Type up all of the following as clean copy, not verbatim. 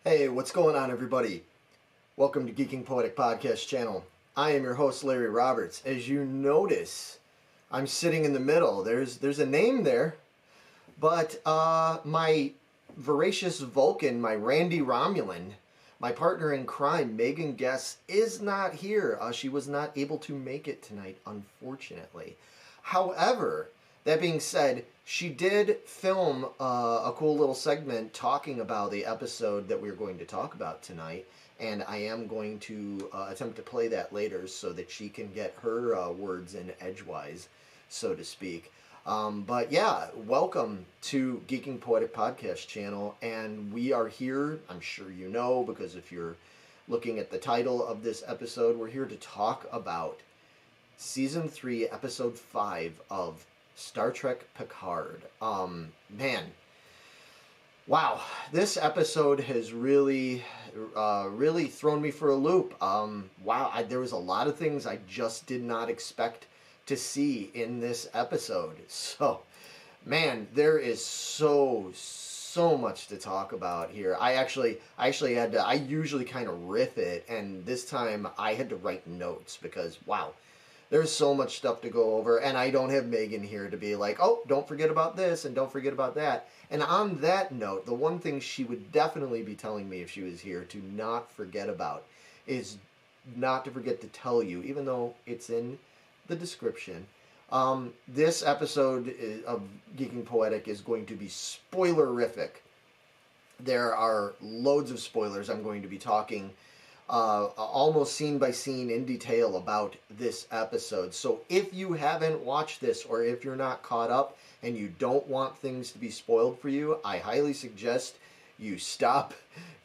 Hey, what's going on, everybody? Welcome to Geeking Poetic Podcast channel. I am your host, Larry Roberts. As you notice, I'm sitting in the middle. There's a name there, but my voracious Vulcan, my Randy Romulan, my partner in crime, Megan Guess, is not here. She was not able to make it tonight, unfortunately. However, that being said, she did film a cool little segment talking about the episode that we're going to talk about tonight, and I am going to attempt to play that later so that she can get her words in edgewise, so to speak. But yeah, welcome to Geeking Poetic Podcast channel, and we are here, I'm sure you know, because if you're looking at the title of this episode, we're here to talk about Season 3, Episode 5 of Star Trek Picard. Man, wow, this episode has really thrown me for a loop. Wow, there was a lot of things I just did not expect to see in this episode. So, man, there is so much to talk about here. I actually had to, I usually kind of riff it, and this time I had to write notes because, wow, there's so much stuff to go over, and I don't have Megan here to be like, oh, don't forget about this and don't forget about that. And on that note, the one thing she would definitely be telling me if she was here to not forget about is not to forget to tell you, even though it's in the description, this episode of Geeking Poetic is going to be spoilerific. There are loads of spoilers. I'm going to be talking almost scene by scene in detail about this episode. So if you haven't watched this, or if you're not caught up and you don't want things to be spoiled for you, I highly suggest you stop,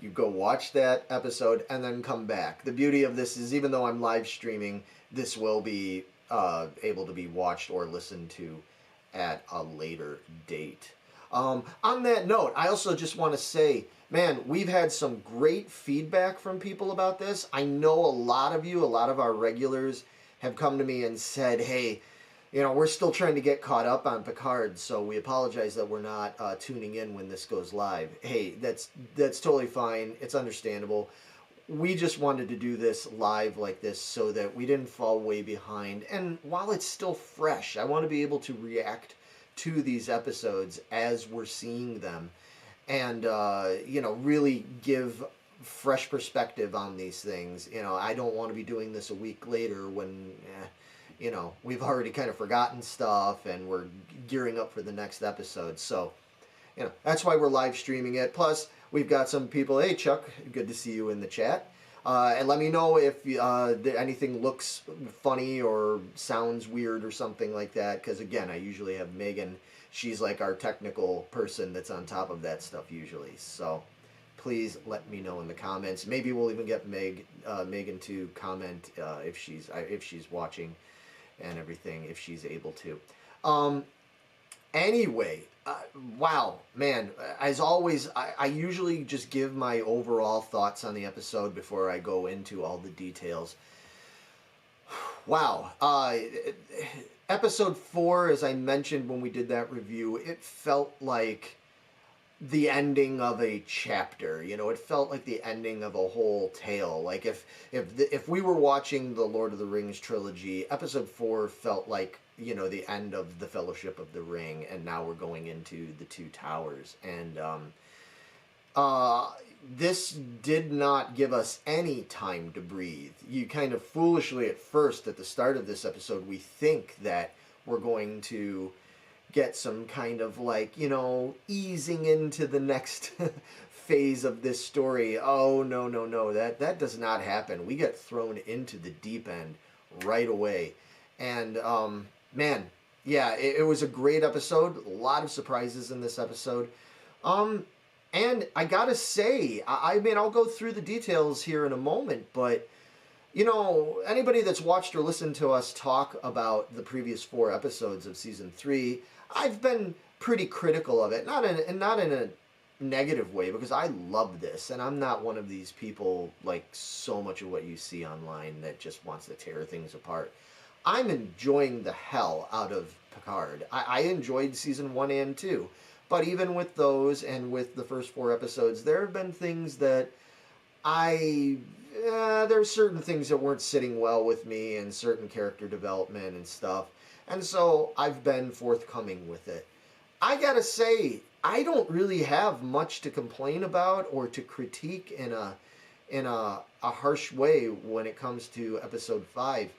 you go watch that episode, and then come back. The beauty of this is, even though I'm live streaming, this will be able to be watched or listened to at a later date. On that note, I also just want to say, man, we've had some great feedback from people about this. I know a lot of you, a lot of our regulars have come to me and said, hey, you know, we're still trying to get caught up on Picard, so we apologize that we're not tuning in when this goes live. Hey, that's totally fine. It's understandable. We just wanted to do this live like this so that we didn't fall way behind. And while it's still fresh, I want to be able to react to these episodes as we're seeing them, and you know, really give fresh perspective on these things. You know, I don't want to be doing this a week later when you know, we've already kind of forgotten stuff and we're gearing up for the next episode. So, you know, that's why we're live streaming it. Plus, we've got some people. Hey, Chuck, good to see you in the chat. And let me know if anything looks funny or sounds weird or something like that. Because, again, I usually have Megan. She's like our technical person that's on top of that stuff usually. So please let me know in the comments. Maybe we'll even get Megan to comment if she's watching and everything, if she's able to. Anyway, wow, man, as always, I usually just give my overall thoughts on the episode before I go into all the details. Wow. Episode 4, as I mentioned when we did that review, it felt like the ending of a chapter. You know, it felt like the ending of a whole tale. Like if we were watching the Lord of the Rings trilogy, episode 4 felt like, you know, the end of the Fellowship of the Ring, and now we're going into the Two Towers. And this did not give us any time to breathe. You kind of foolishly at first, at the start of this episode, we think that we're going to get some kind of, like, you know, easing into the next phase of this story. Oh, no, that does not happen. We get thrown into the deep end right away. And man, yeah, it was a great episode. A lot of surprises in this episode. And I gotta say, I mean, I'll go through the details here in a moment, but, you know, anybody that's watched or listened to us talk about the previous 4 episodes of Season 3, I've been pretty critical of it. Not in a negative way, because I love this, and I'm not one of these people, like so much of what you see online, that just wants to tear things apart. I'm enjoying the hell out of Picard. I enjoyed Season 1 and 2. But even with those and with the first 4 episodes, there have been things that there's certain things that weren't sitting well with me and certain character development and stuff. And so I've been forthcoming with it. I gotta say, I don't really have much to complain about or to critique in a harsh way when it comes to episode 5.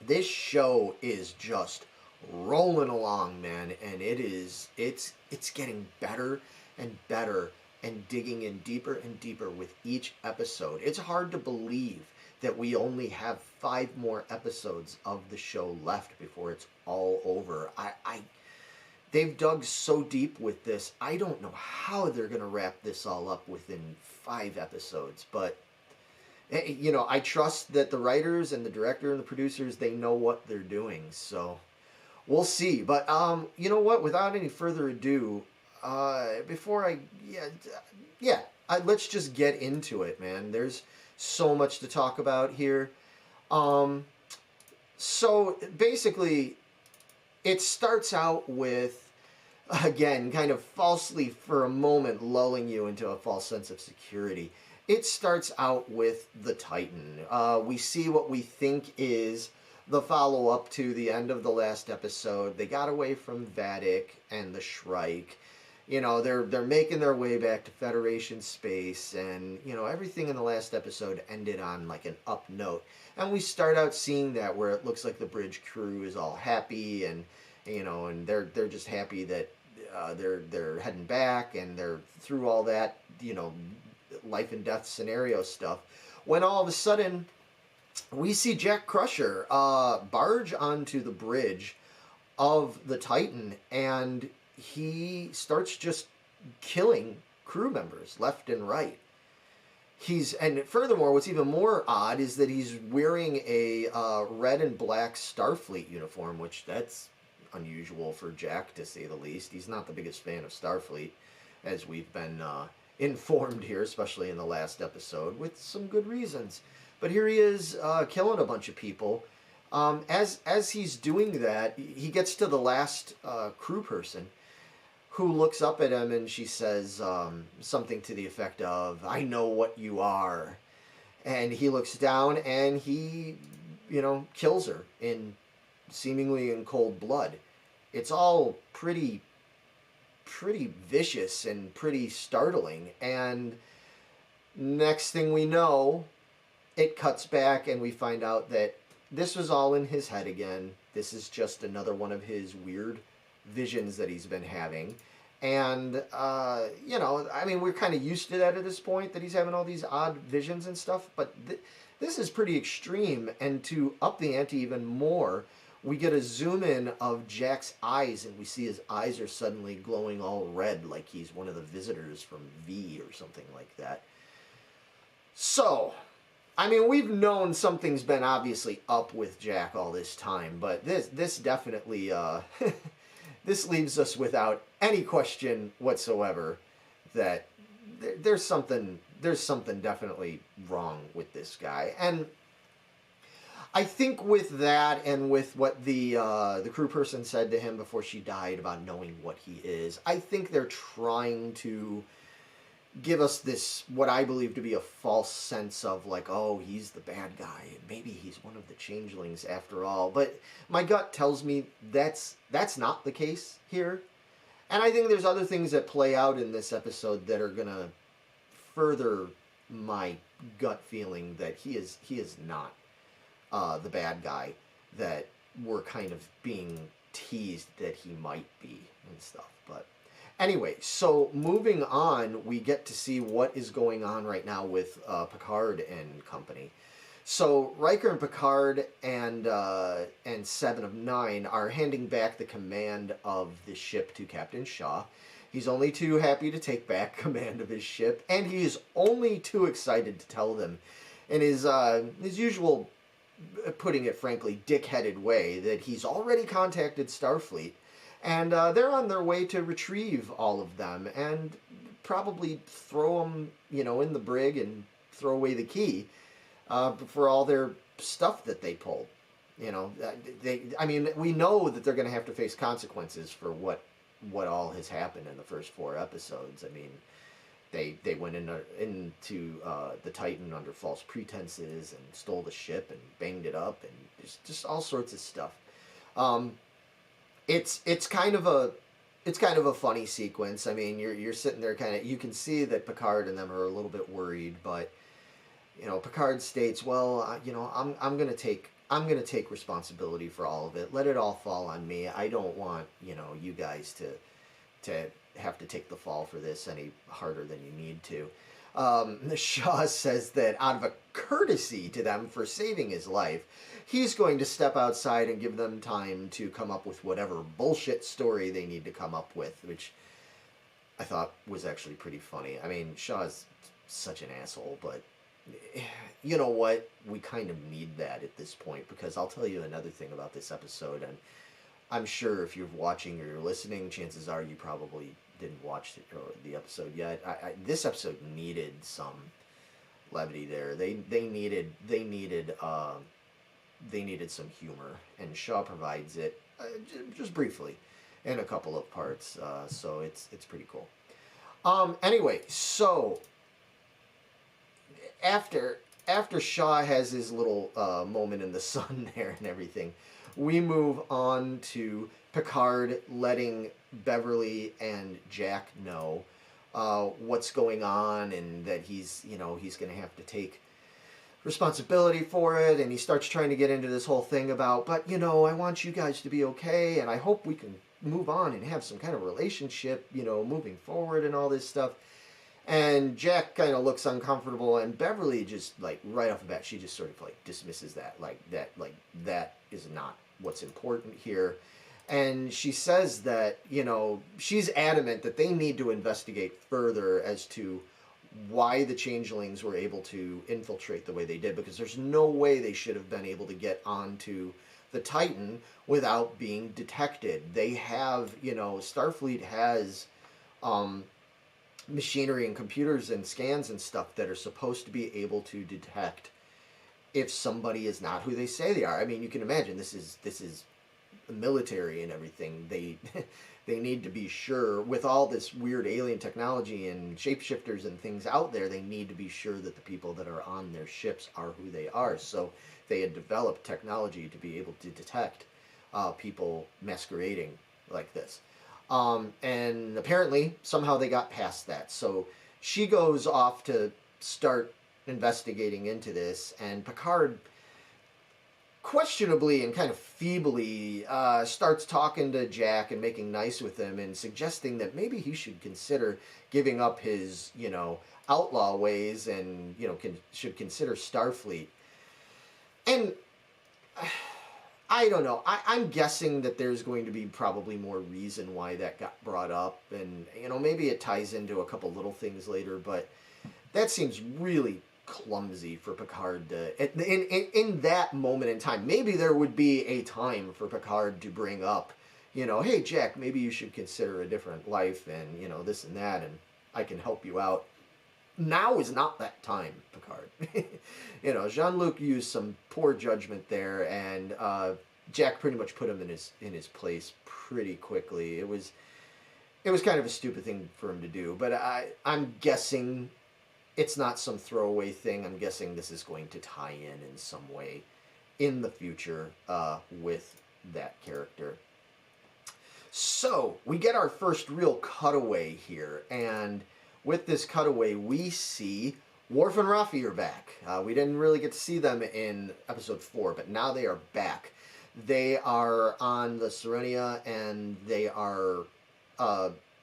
This show is just rolling along, man, and it's getting better and better and digging in deeper and deeper with each episode. It's hard to believe that we only have 5 more episodes of the show left before it's all over. They've dug so deep with this. I don't know how they're going to wrap this all up within 5 episodes, but you know, I trust that the writers and the director and the producers, they know what they're doing. So we'll see. But you know what? Without any further ado, let's just get into it, man. There's so much to talk about here. So basically, it starts out with, again, kind of falsely for a moment lulling you into a false sense of security. It starts out with the Titan. We see what we think is the follow-up to the end of the last episode. They got away from Vatic and the Shrike. You know, they're making their way back to Federation space, and, you know, everything in the last episode ended on, like, an up note. And we start out seeing that where it looks like the bridge crew is all happy, and, you know, and they're just happy that they're heading back, and they're through all that, you know, life and death scenario stuff, when all of a sudden we see Jack Crusher barge onto the bridge of the Titan, and he starts just killing crew members left and right. And furthermore, what's even more odd is that he's wearing a red and black Starfleet uniform, which that's unusual for Jack, to say the least. He's not the biggest fan of Starfleet, as we've been informed here, especially in the last episode, with some good reasons. But here he is killing a bunch of people. As he's doing that, he gets to the last crew person, who looks up at him, and she says something to the effect of, "I know what you are." And he looks down, and he, you know, kills her seemingly in cold blood. It's all pretty vicious and pretty startling. And next thing we know, it cuts back, and we find out that this was all in his head again. This is just another one of his weird visions that he's been having. And, you know, I mean, we're kind of used to that at this point, that he's having all these odd visions and stuff, but this is pretty extreme. And to up the ante even more, we get a zoom in of Jack's eyes, and we see his eyes are suddenly glowing all red, like he's one of the visitors from V or something like that. So, I mean, we've known something's been obviously up with Jack all this time, but this definitely, this leaves us without any question whatsoever that there's something definitely wrong with this guy. And I think with that, and with what the crew person said to him before she died about knowing what he is, I think they're trying to give us this, what I believe to be a false sense of, like, oh, he's the bad guy, and maybe he's one of the changelings after all. But my gut tells me that's not the case here. And I think there's other things that play out in this episode that are going to further my gut feeling that he is not the bad guy that we're kind of being teased that he might be and stuff. But anyway, so moving on, we get to see what is going on right now with Picard and company. So Riker and Picard and 7 of 9 are handing back the command of the ship to Captain Shaw. He's only too happy to take back command of his ship, and he is only too excited to tell them in his usual, putting it frankly, dick-headed way, that he's already contacted Starfleet, and they're on their way to retrieve all of them and probably throw them, you know, in the brig and throw away the key for all their stuff that they pulled. You know, I mean, we know that they're going to have to face consequences for what what all has happened in the first 4 episodes. I mean, they went into the Titan under false pretenses and stole the ship and banged it up, and just all sorts of stuff. It's kind of a funny sequence. I mean, you're sitting there kind of, you can see that Picard and them are a little bit worried, but Picard states, well, I'm gonna take responsibility for all of it. Let it all fall on me. I don't want you guys to have to take the fall for this any harder than you need to. Shaw says that out of a courtesy to them for saving his life, he's going to step outside and give them time to come up with whatever bullshit story they need to come up with, which I thought was actually pretty funny. I mean, Shaw's such an asshole, but you know what? We kind of need that at this point, because I'll tell you another thing about this episode, and I'm sure if you're watching or you're listening, chances are you probably didn't watch the episode yet. This episode needed some levity there. They needed some humor, and Shaw provides it just briefly in a couple of parts. So it's pretty cool. Anyway, so after Shaw has his little moment in the sun there and everything, we move on to Picard letting Beverly and Jack know what's going on, and that he's going to have to take responsibility for it, and he starts trying to get into this whole thing about, but I want you guys to be okay, and I hope we can move on and have some kind of relationship, moving forward and all this stuff. And Jack kind of looks uncomfortable, and Beverly just, like, right off the bat, she just sort of, like, dismisses that. That is not what's important here. And she says that, she's adamant that they need to investigate further as to why the changelings were able to infiltrate the way they did, because there's no way they should have been able to get onto the Titan without being detected. They have, Starfleet has machinery and computers and scans and stuff that are supposed to be able to detect if somebody is not who they say they are. I mean, you can imagine this is military and everything. They need to be sure, with all this weird alien technology and shapeshifters and things out there, they need to be sure that the people that are on their ships are who they are. So they had developed technology to be able to detect people masquerading like this. And apparently somehow they got past that. So she goes off to start investigating into this, and Picard questionably and kind of feebly starts talking to Jack and making nice with him and suggesting that maybe he should consider giving up his, outlaw ways and, should consider Starfleet. And I don't know. I'm guessing that there's going to be probably more reason why that got brought up, and, maybe it ties into a couple little things later, but that seems really clumsy for Picard to, in that moment in time. Maybe there would be a time for Picard to bring up, hey Jack, maybe you should consider a different life, and this and that, and I can help you out. Now is not that time, Picard. Jean-Luc used some poor judgment there, and Jack pretty much put him in his place pretty quickly. It was kind of a stupid thing for him to do, but I'm guessing it's not some throwaway thing. I'm guessing this is going to tie in some way in the future with that character. So we get our first real cutaway here, and with this cutaway we see Worf and Raffi are back. We didn't really get to see them in episode 4, but now they are back. They are on the Serenia, and they are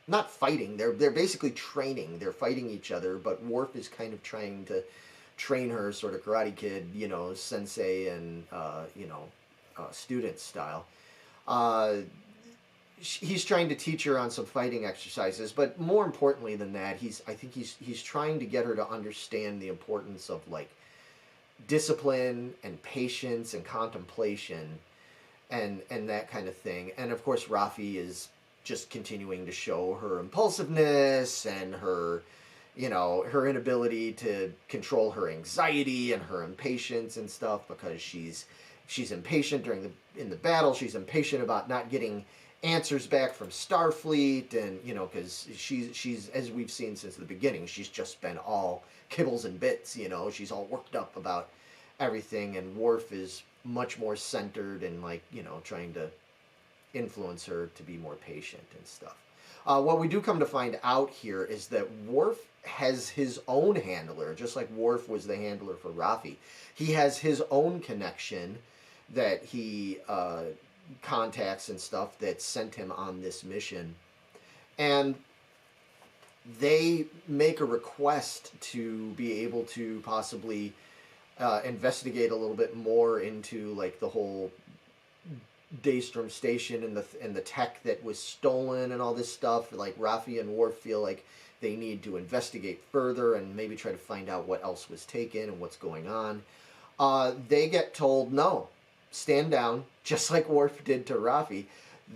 not fighting. They're basically training. They're fighting each other, but Worf is kind of trying to train her, sort of Karate Kid, sensei and student style. He's trying to teach her on some fighting exercises, but more importantly than that, I think he's trying to get her to understand the importance of, like, discipline and patience and contemplation and that kind of thing. And of course Raffi is just continuing to show her impulsiveness and her inability to control her anxiety and her impatience and stuff, because she's impatient in the battle. She's impatient about not getting answers back from Starfleet, and you know, because she's as we've seen since the beginning, she's just been all kibbles and bits. You know, she's all worked up about everything, and Worf is much more centered and, like, you know, trying to influence her to be more patient and stuff. What we do come to find out here is that Worf has his own handler, just like Worf was the handler for Raffi. He has his own connection that he contacts and stuff that sent him on this mission. And they make a request to be able to possibly investigate a little bit more into, like, the whole Daystrom station and the tech that was stolen and all this stuff. Like, Raffi and Worf feel like they need to investigate further and maybe try to find out what else was taken and what's going on. They get told, no, stand down, just like Worf did to Raffi.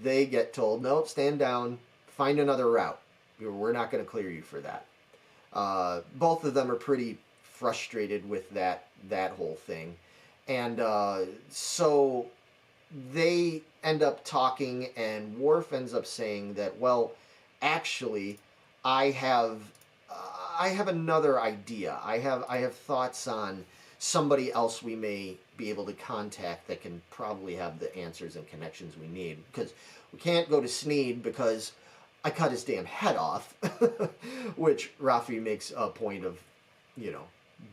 They get told, no, stand down, find another route. We're not going to clear you for that. Both of them are pretty frustrated with that whole thing. And so they end up talking, and Worf ends up saying that, well, actually, I have another idea. I have thoughts on somebody else we may be able to contact that can probably have the answers and connections we need. Because we can't go to Sneed because I cut his damn head off, which Raffi makes a point of, you know,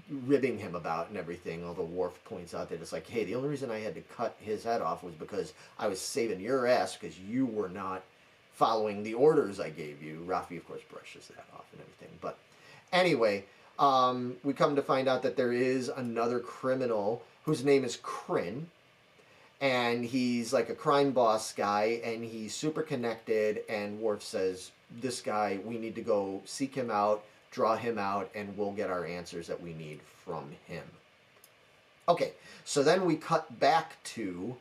ribbing him about and everything, although Worf points out that it's like, hey, the only reason I had to cut his head off was because I was saving your ass because you were not following the orders I gave you. Raffi, of course, brushes that off and everything. But anyway, we come to find out that there is another criminal whose name is Kryn, and he's like a crime boss guy, and he's super connected, and Worf says, this guy, we need to go seek him out, draw him out, and we'll get our answers that we need from him. Okay, so then we cut back to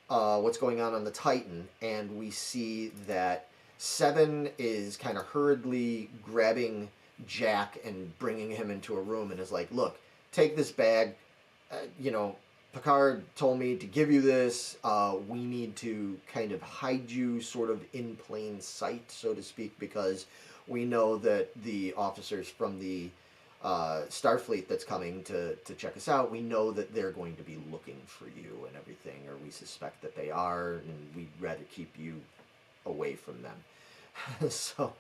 what's going on the Titan, and we see that Seven is kind of hurriedly grabbing Jack and bringing him into a room and is like, look, take this bag, you know, Picard told me to give you this. We need to kind of hide you sort of in plain sight, so to speak, because we know that the officers from the Starfleet that's coming to check us out, we know that they're going to be looking for you and everything, or we suspect that they are, and we'd rather keep you away from them. So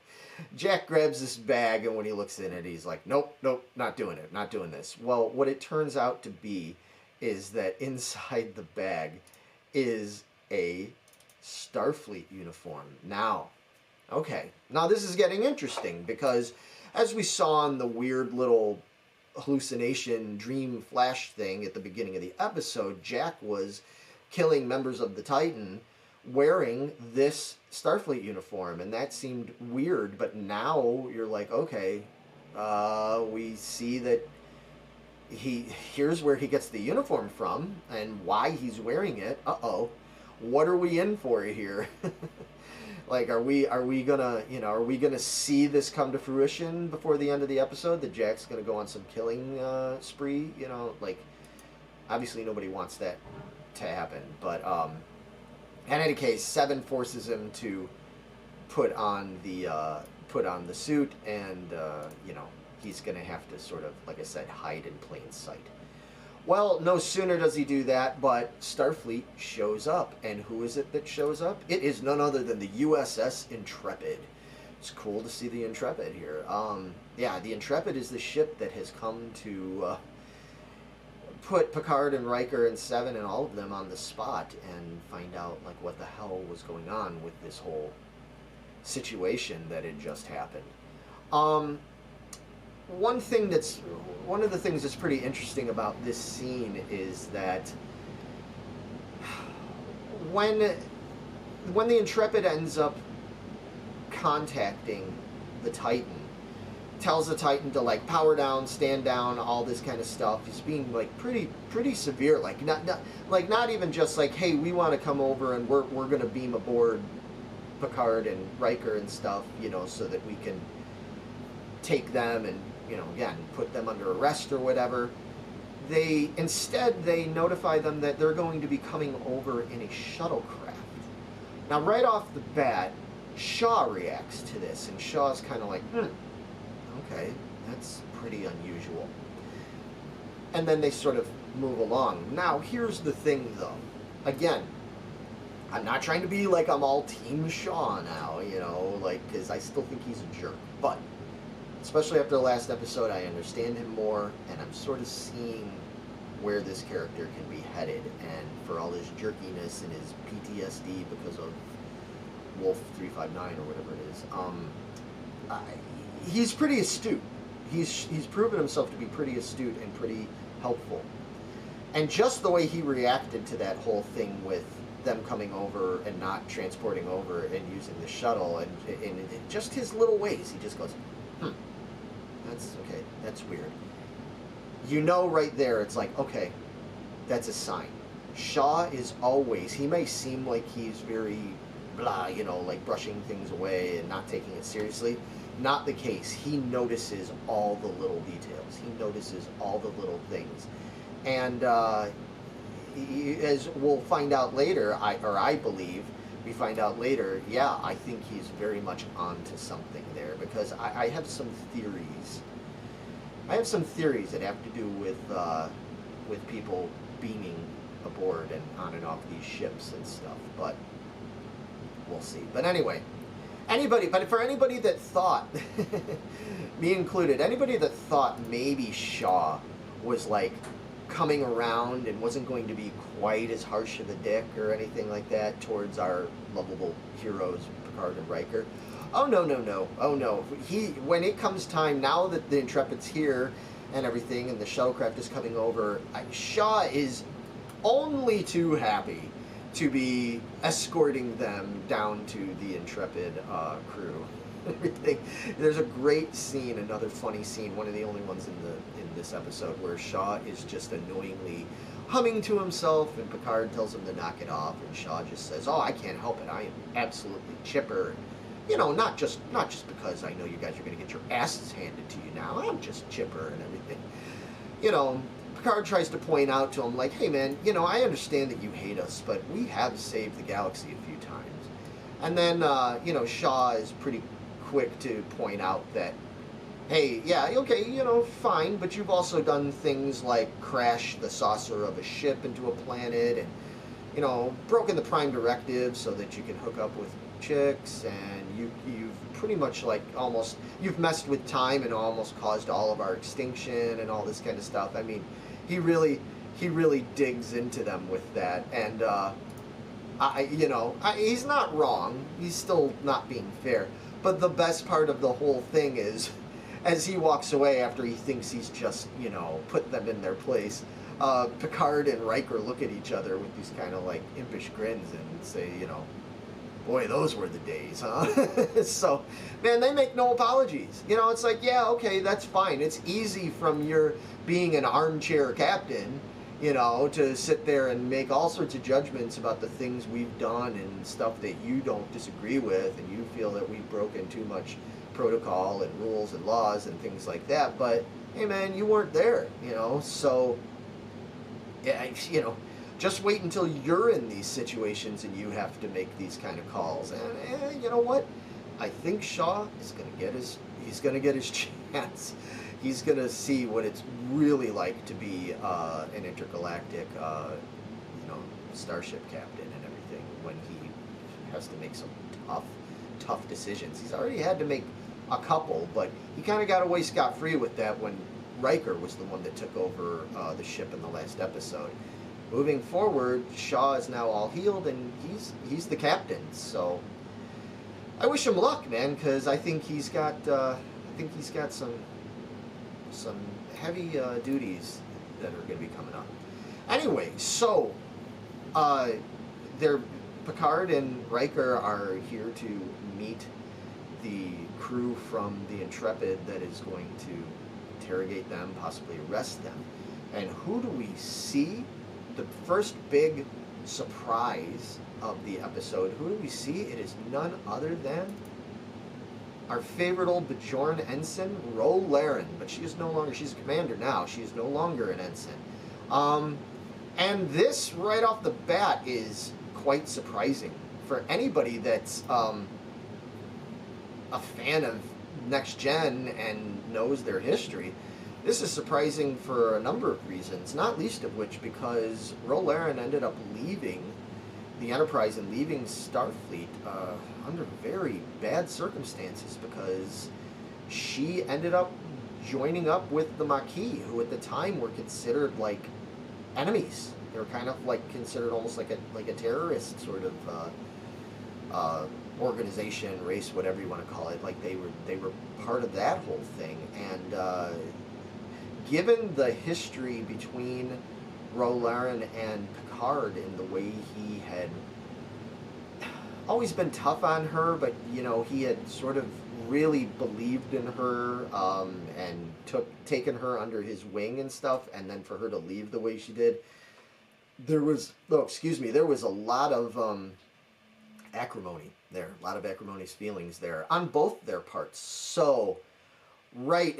Jack grabs this bag, and when he looks in it, he's like, nope, not doing it, not doing this. Well, what it turns out to be is that inside the bag is a Starfleet uniform. Now, okay, now this is getting interesting, because as we saw in the weird little hallucination dream flash thing at the beginning of the episode, Jack was killing members of the Titan wearing this Starfleet uniform, and that seemed weird, but now you're like, okay, we see that here's where he gets the uniform from and why he's wearing it. Uh-oh, what are we in for here? Like, are we gonna, you know, are we gonna see this come to fruition before the end of the episode, that Jack's gonna go on some killing spree? You know, like, obviously nobody wants that to happen, but in any case, Seven forces him to put on the suit, and you know, he's gonna have to sort of, like I said, hide in plain sight. Well, no sooner does he do that, but Starfleet shows up. And who is it that shows up? It is none other than the USS Intrepid. It's cool to see the Intrepid here. Yeah, the Intrepid is the ship that has come to put Picard and Riker and Seven and all of them on the spot and find out, like, what the hell was going on with this whole situation that had just happened. One of the things that's pretty interesting about this scene is that when the Intrepid ends up contacting the Titan, tells the Titan to, like, power down, stand down, all this kind of stuff. He's being, like, pretty severe, like not even just like, hey, we want to come over and we're gonna beam aboard Picard and Riker and stuff, you know, so that we can take them and, you know, again, put them under arrest or whatever. Instead they notify them that they're going to be coming over in a shuttlecraft, Now, right off the bat, Shaw reacts to this, and Shaw's kind of like, okay, that's pretty unusual. And then they sort of move along. Now, here's the thing, though. Again, I'm not trying to be like I'm all Team Shaw now, you know, like, because I still think he's a jerk. But, especially after the last episode, I understand him more, and I'm sort of seeing where this character can be headed. And for all his jerkiness and his PTSD because of Wolf 359 or whatever it is, he's pretty astute. He's proven himself to be pretty astute and pretty helpful. And just the way he reacted to that whole thing with them coming over and not transporting over and using the shuttle, and just his little ways, he just goes, that's okay, that's weird. You know right there, it's like, okay, that's a sign. Shaw is always, he may seem like he's very blah, you know, like brushing things away and not taking it seriously. Not the case. He notices all the little details. He notices all the little things. And as we'll find out later, I believe, we find out later, yeah, I think he's very much onto something there, because I have some theories. I have some theories that have to do with people beaming aboard and on and off these ships and stuff, but we'll see. But anyway, for anybody that thought, me included, anybody that thought maybe Shaw was like coming around and wasn't going to be quite as harsh of a dick or anything like that towards our lovable heroes, Picard and Riker. Oh no, no, no. Oh no. When it comes time, now that the Intrepid's here and everything and the shuttlecraft is coming over, Shaw is only too happy to be escorting them down to the Intrepid crew. Everything. There's a great scene, another funny scene, one of the only ones in this episode, where Shaw is just annoyingly humming to himself, and Picard tells him to knock it off, and Shaw just says, "Oh, I can't help it. I am absolutely chipper. You know, not just because I know you guys are going to get your asses handed to you now. I'm just chipper and everything." You know, Picard tries to point out to him, like, "Hey man, you know, I understand that you hate us, but we have saved the galaxy a few times." And then, you know, Shaw is pretty quick to point out that, hey, yeah, okay, you know, fine, but you've also done things like crash the saucer of a ship into a planet, and, you know, broken the Prime Directive so that you can hook up with chicks, and you've pretty much like almost, you've messed with time and almost caused all of our extinction and all this kind of stuff. I mean, he really digs into them with that, and he's not wrong. He's still not being fair. But the best part of the whole thing is, as he walks away after he thinks he's just, you know, put them in their place, Picard and Riker look at each other with these kind of like impish grins and say, you know, boy, those were the days, huh? So, man, they make no apologies. You know, it's like, yeah, okay, that's fine. It's easy from your being an armchair captain, you know, to sit there and make all sorts of judgments about the things we've done and stuff that you don't disagree with, and you feel that we've broken too much protocol and rules and laws and things like that. But, hey, man, you weren't there, you know, so, yeah, you know, just wait until you're in these situations and you have to make these kind of calls. And you know what? I think Shaw is going to get his chance. He's going to see what it's really like to be an intergalactic, starship captain and everything when he has to make some tough decisions. He's already had to make a couple, but he kind of got away scot-free with that when Riker was the one that took over the ship in the last episode. Moving forward, Shaw is now all healed, and he's the captain. So I wish him luck, man, because I think he's got some heavy duties that are going to be coming up. Anyway, so Picard and Riker are here to meet the crew from the Intrepid that is going to interrogate them, possibly arrest them. And who do we see? The first big surprise of the episode, who do we see? It is none other than our favorite old Bajoran ensign, Ro Laren. But she is no longer, she's a commander now, she is no longer an ensign. And this, right off the bat, is quite surprising for anybody that's a fan of Next Gen and knows their history, this is surprising for a number of reasons, not least of which because Ro Laren ended up leaving the Enterprise and leaving Starfleet under very bad circumstances, because she ended up joining up with the Maquis, who at the time were considered like enemies. They were kind of like considered almost like a terrorist sort of organization, race, whatever you want to call it. Like they were part of that whole thing. And given the history between Ro Laren and Picard and the way he had always been tough on her, but you know, he had sort of really believed in her and taken her under his wing and stuff, and then for her to leave the way she did, there was a lot of acrimony there, a lot of acrimonious feelings there on both their parts. So right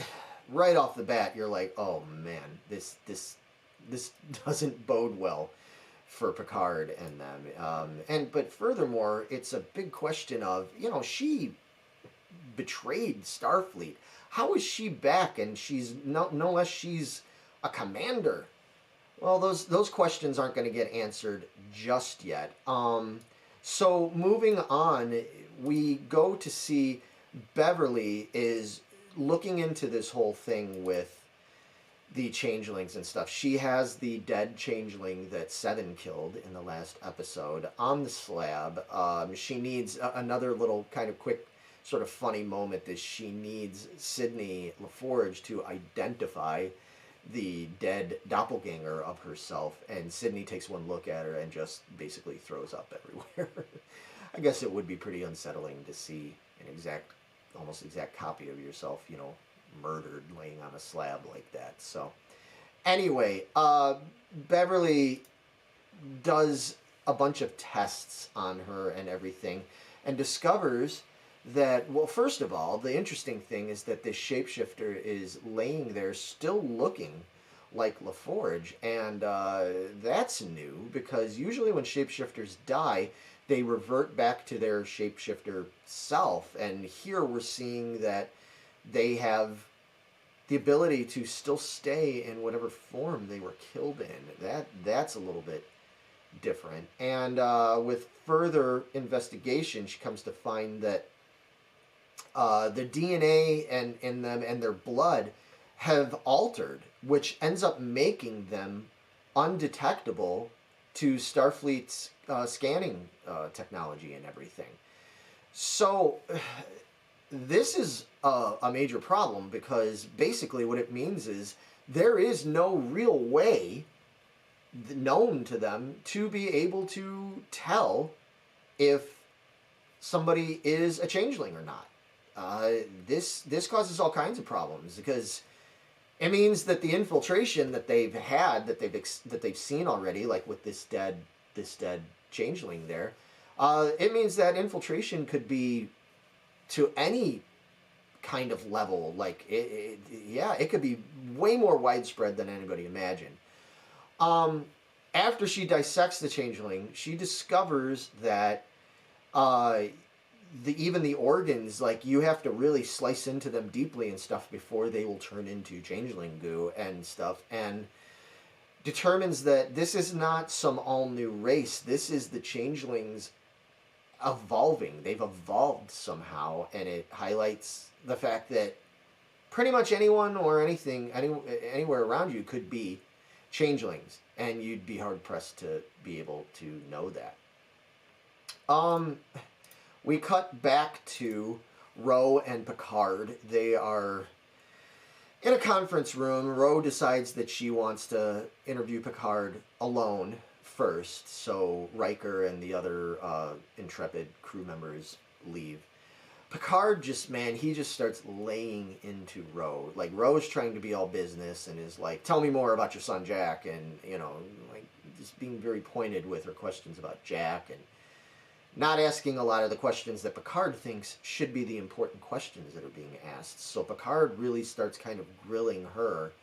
off the bat, you're like, oh man, this doesn't bode well for Picard and them. But furthermore, it's a big question of, you know, she betrayed Starfleet. How is she back? And she's no less she's a commander. Well, those questions aren't going to get answered just yet. So moving on, we go to see Beverly is looking into this whole thing with the changelings and stuff. She has the dead changeling that Seven killed in the last episode on the slab. She needs another little kind of quick sort of funny moment is she needs Sidney LaForge to identify the dead doppelganger of herself, and Sidney takes one look at her and just basically throws up everywhere. I guess it would be pretty unsettling to see an almost exact copy of yourself, you know, murdered laying on a slab like that. So anyway, Beverly does a bunch of tests on her and everything and discovers that, well, first of all, the interesting thing is that this shapeshifter is laying there still looking like LaForge, and that's new, because usually when shapeshifters die, they revert back to their shapeshifter self, and here we're seeing that they have the ability to still stay in whatever form they were killed in. That's a little bit different. And with further investigation, she comes to find that the DNA in them and their blood have altered, which ends up making them undetectable to Starfleet's scanning technology and everything. So this is a major problem, because basically what it means is there is no real way known to them to be able to tell if somebody is a changeling or not. This causes all kinds of problems, because it means that the infiltration that they've had, that they've seen already, like with this dead changeling there, it means that infiltration could be to any kind of level. Like it could be way more widespread than anybody imagined. After she dissects the changeling, she discovers that even the organs, like, you have to really slice into them deeply and stuff before they will turn into changeling goo and stuff, and determines that this is not some all-new race. This is the changelings evolving. They've evolved somehow, and it highlights the fact that pretty much anyone or anything anywhere around you could be changelings, and you'd be hard-pressed to be able to know that. We cut back to Ro and Picard. They are in a conference room. Ro decides that she wants to interview Picard alone first, so Riker and the other intrepid crew members leave. Picard just starts laying into Ro. Like, Ro's trying to be all business and is like, tell me more about your son Jack, and, you know, like, just being very pointed with her questions about Jack, and not asking a lot of the questions that Picard thinks should be the important questions that are being asked. So Picard really starts kind of grilling her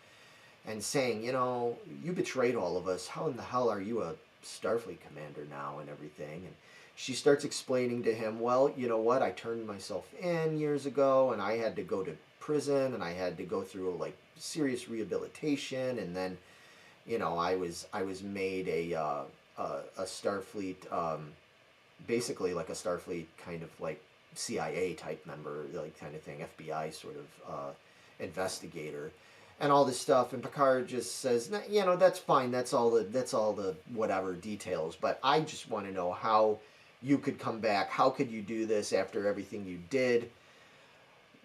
and saying, you know, you betrayed all of us. How in the hell are you a Starfleet commander now and everything? And she starts explaining to him, well, you know what, I turned myself in years ago, and I had to go to prison, and I had to go through like serious rehabilitation, and then, you know, I was made a Starfleet, basically like a Starfleet kind of like CIA type member, like kind of thing, FBI sort of investigator, and all this stuff. And Picard just says, you know, that's fine, that's all the whatever details, but I just want to know how you could come back. How could you do this after everything you did?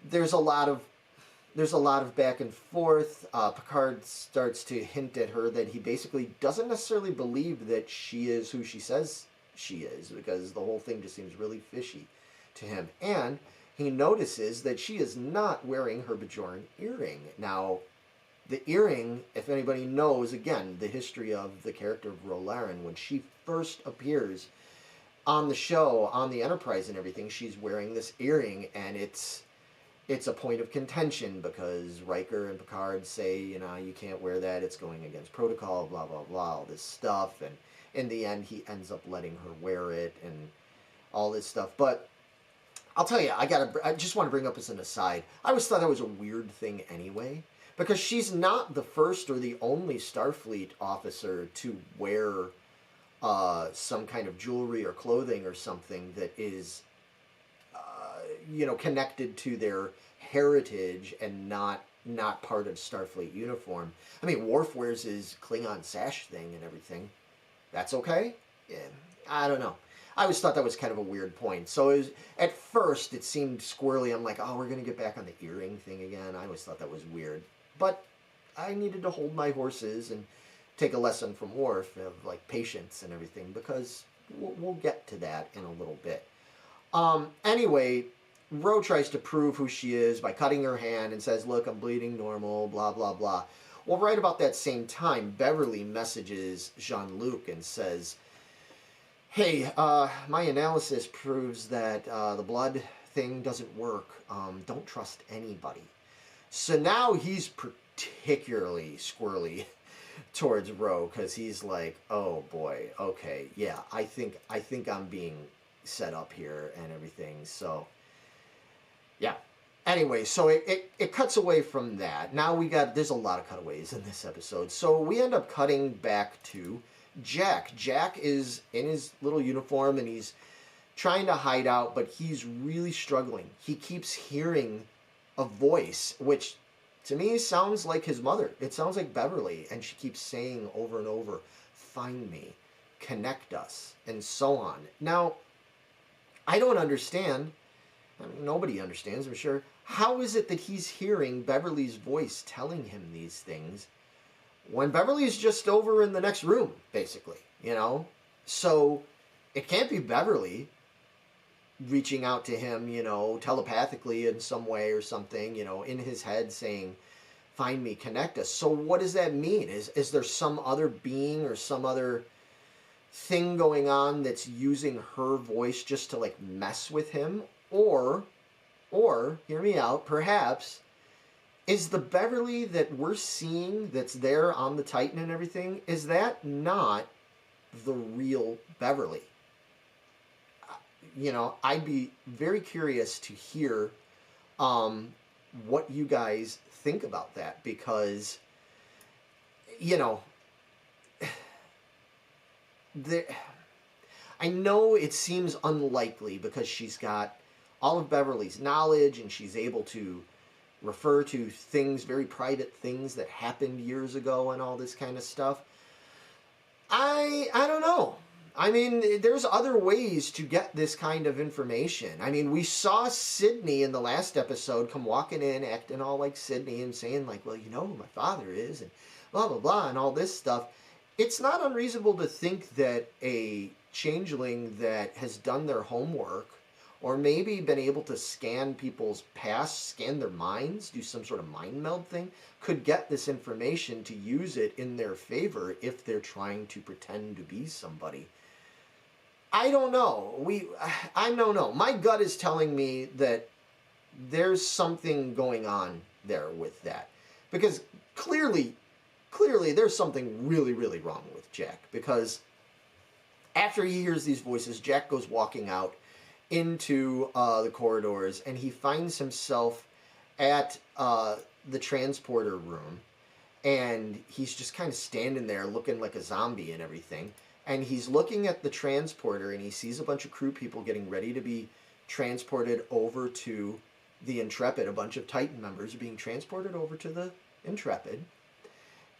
There's a lot of back and forth. Picard starts to hint at her that he basically doesn't necessarily believe that she is who she says she is, because the whole thing just seems really fishy to him. And he notices that she is not wearing her Bajoran earring. Now, the earring, if anybody knows, again, the history of the character of Rolaren, when she first appears on the show, on the Enterprise and everything, she's wearing this earring, and it's a point of contention because Riker and Picard say, you know, you can't wear that, it's going against protocol, blah, blah, blah, all this stuff. And in the end, he ends up letting her wear it and all this stuff. But I'll tell you, I just want to bring up as an aside, I always thought that was a weird thing anyway, because she's not the first or the only Starfleet officer to wear some kind of jewelry or clothing or something that is, you know, connected to their heritage and not part of Starfleet uniform. I mean, Worf wears his Klingon sash thing and everything. That's okay? Yeah, I don't know. I always thought that was kind of a weird point. So at first it seemed squirrely. I'm like, oh, we're going to get back on the earring thing again. I always thought that was weird. But I needed to hold my horses and take a lesson from Worf of like patience and everything, because we'll get to that in a little bit. Anyway, Ro tries to prove who she is by cutting her hand and says, look, I'm bleeding normal, blah, blah, blah. Well, right about that same time, Beverly messages Jean-Luc and says, hey, my analysis proves that the blood thing doesn't work. Don't trust anybody. So now he's particularly squirrely towards Ro, because he's like, oh boy, okay, yeah, I think I'm being set up here and everything. So yeah, anyway, so it cuts away from that. Now there's a lot of cutaways in this episode, so we end up cutting back to Jack. Jack is in his little uniform and he's trying to hide out, but he's really struggling. He keeps hearing a voice, which to me sounds like his mother. It sounds like Beverly, and she keeps saying over and over, find me, connect us, and so on. Now, I don't understand, I mean, nobody understands, I'm sure, how is it that he's hearing Beverly's voice telling him these things when Beverly's just over in the next room, basically, you know? So it can't be Beverly reaching out to him, you know, telepathically in some way or something, you know, in his head saying, find me, connect us. So what does that mean? Is there some other being or some other thing going on that's using her voice just to like mess with him? Or hear me out, perhaps, is the Beverly that we're seeing that's there on the Titan and everything, is that not the real Beverly? You know, I'd be very curious to hear what you guys think about that, because, you know, I know it seems unlikely because she's got all of Beverly's knowledge and she's able to refer to things, very private things that happened years ago and all this kind of stuff. I don't know. I mean, there's other ways to get this kind of information. I mean, we saw Sydney in the last episode come walking in, acting all like Sydney and saying like, well, you know who my father is and blah, blah, blah, and all this stuff. It's not unreasonable to think that a changeling that has done their homework, or maybe been able to scan people's past, scan their minds, do some sort of mind meld thing, could get this information to use it in their favor if they're trying to pretend to be somebody. I don't know. I don't know. My gut is telling me that there's something going on there with that. Because clearly there's something really, really wrong with Jack. Because After he hears these voices, Jack goes walking out into the corridors, and he finds himself at the transporter room, and he's just kind of standing there looking like a zombie and everything. And he's looking at the transporter, and he sees a bunch of crew people getting ready to be transported over to the Intrepid. A bunch of Titan members are being transported over to the Intrepid.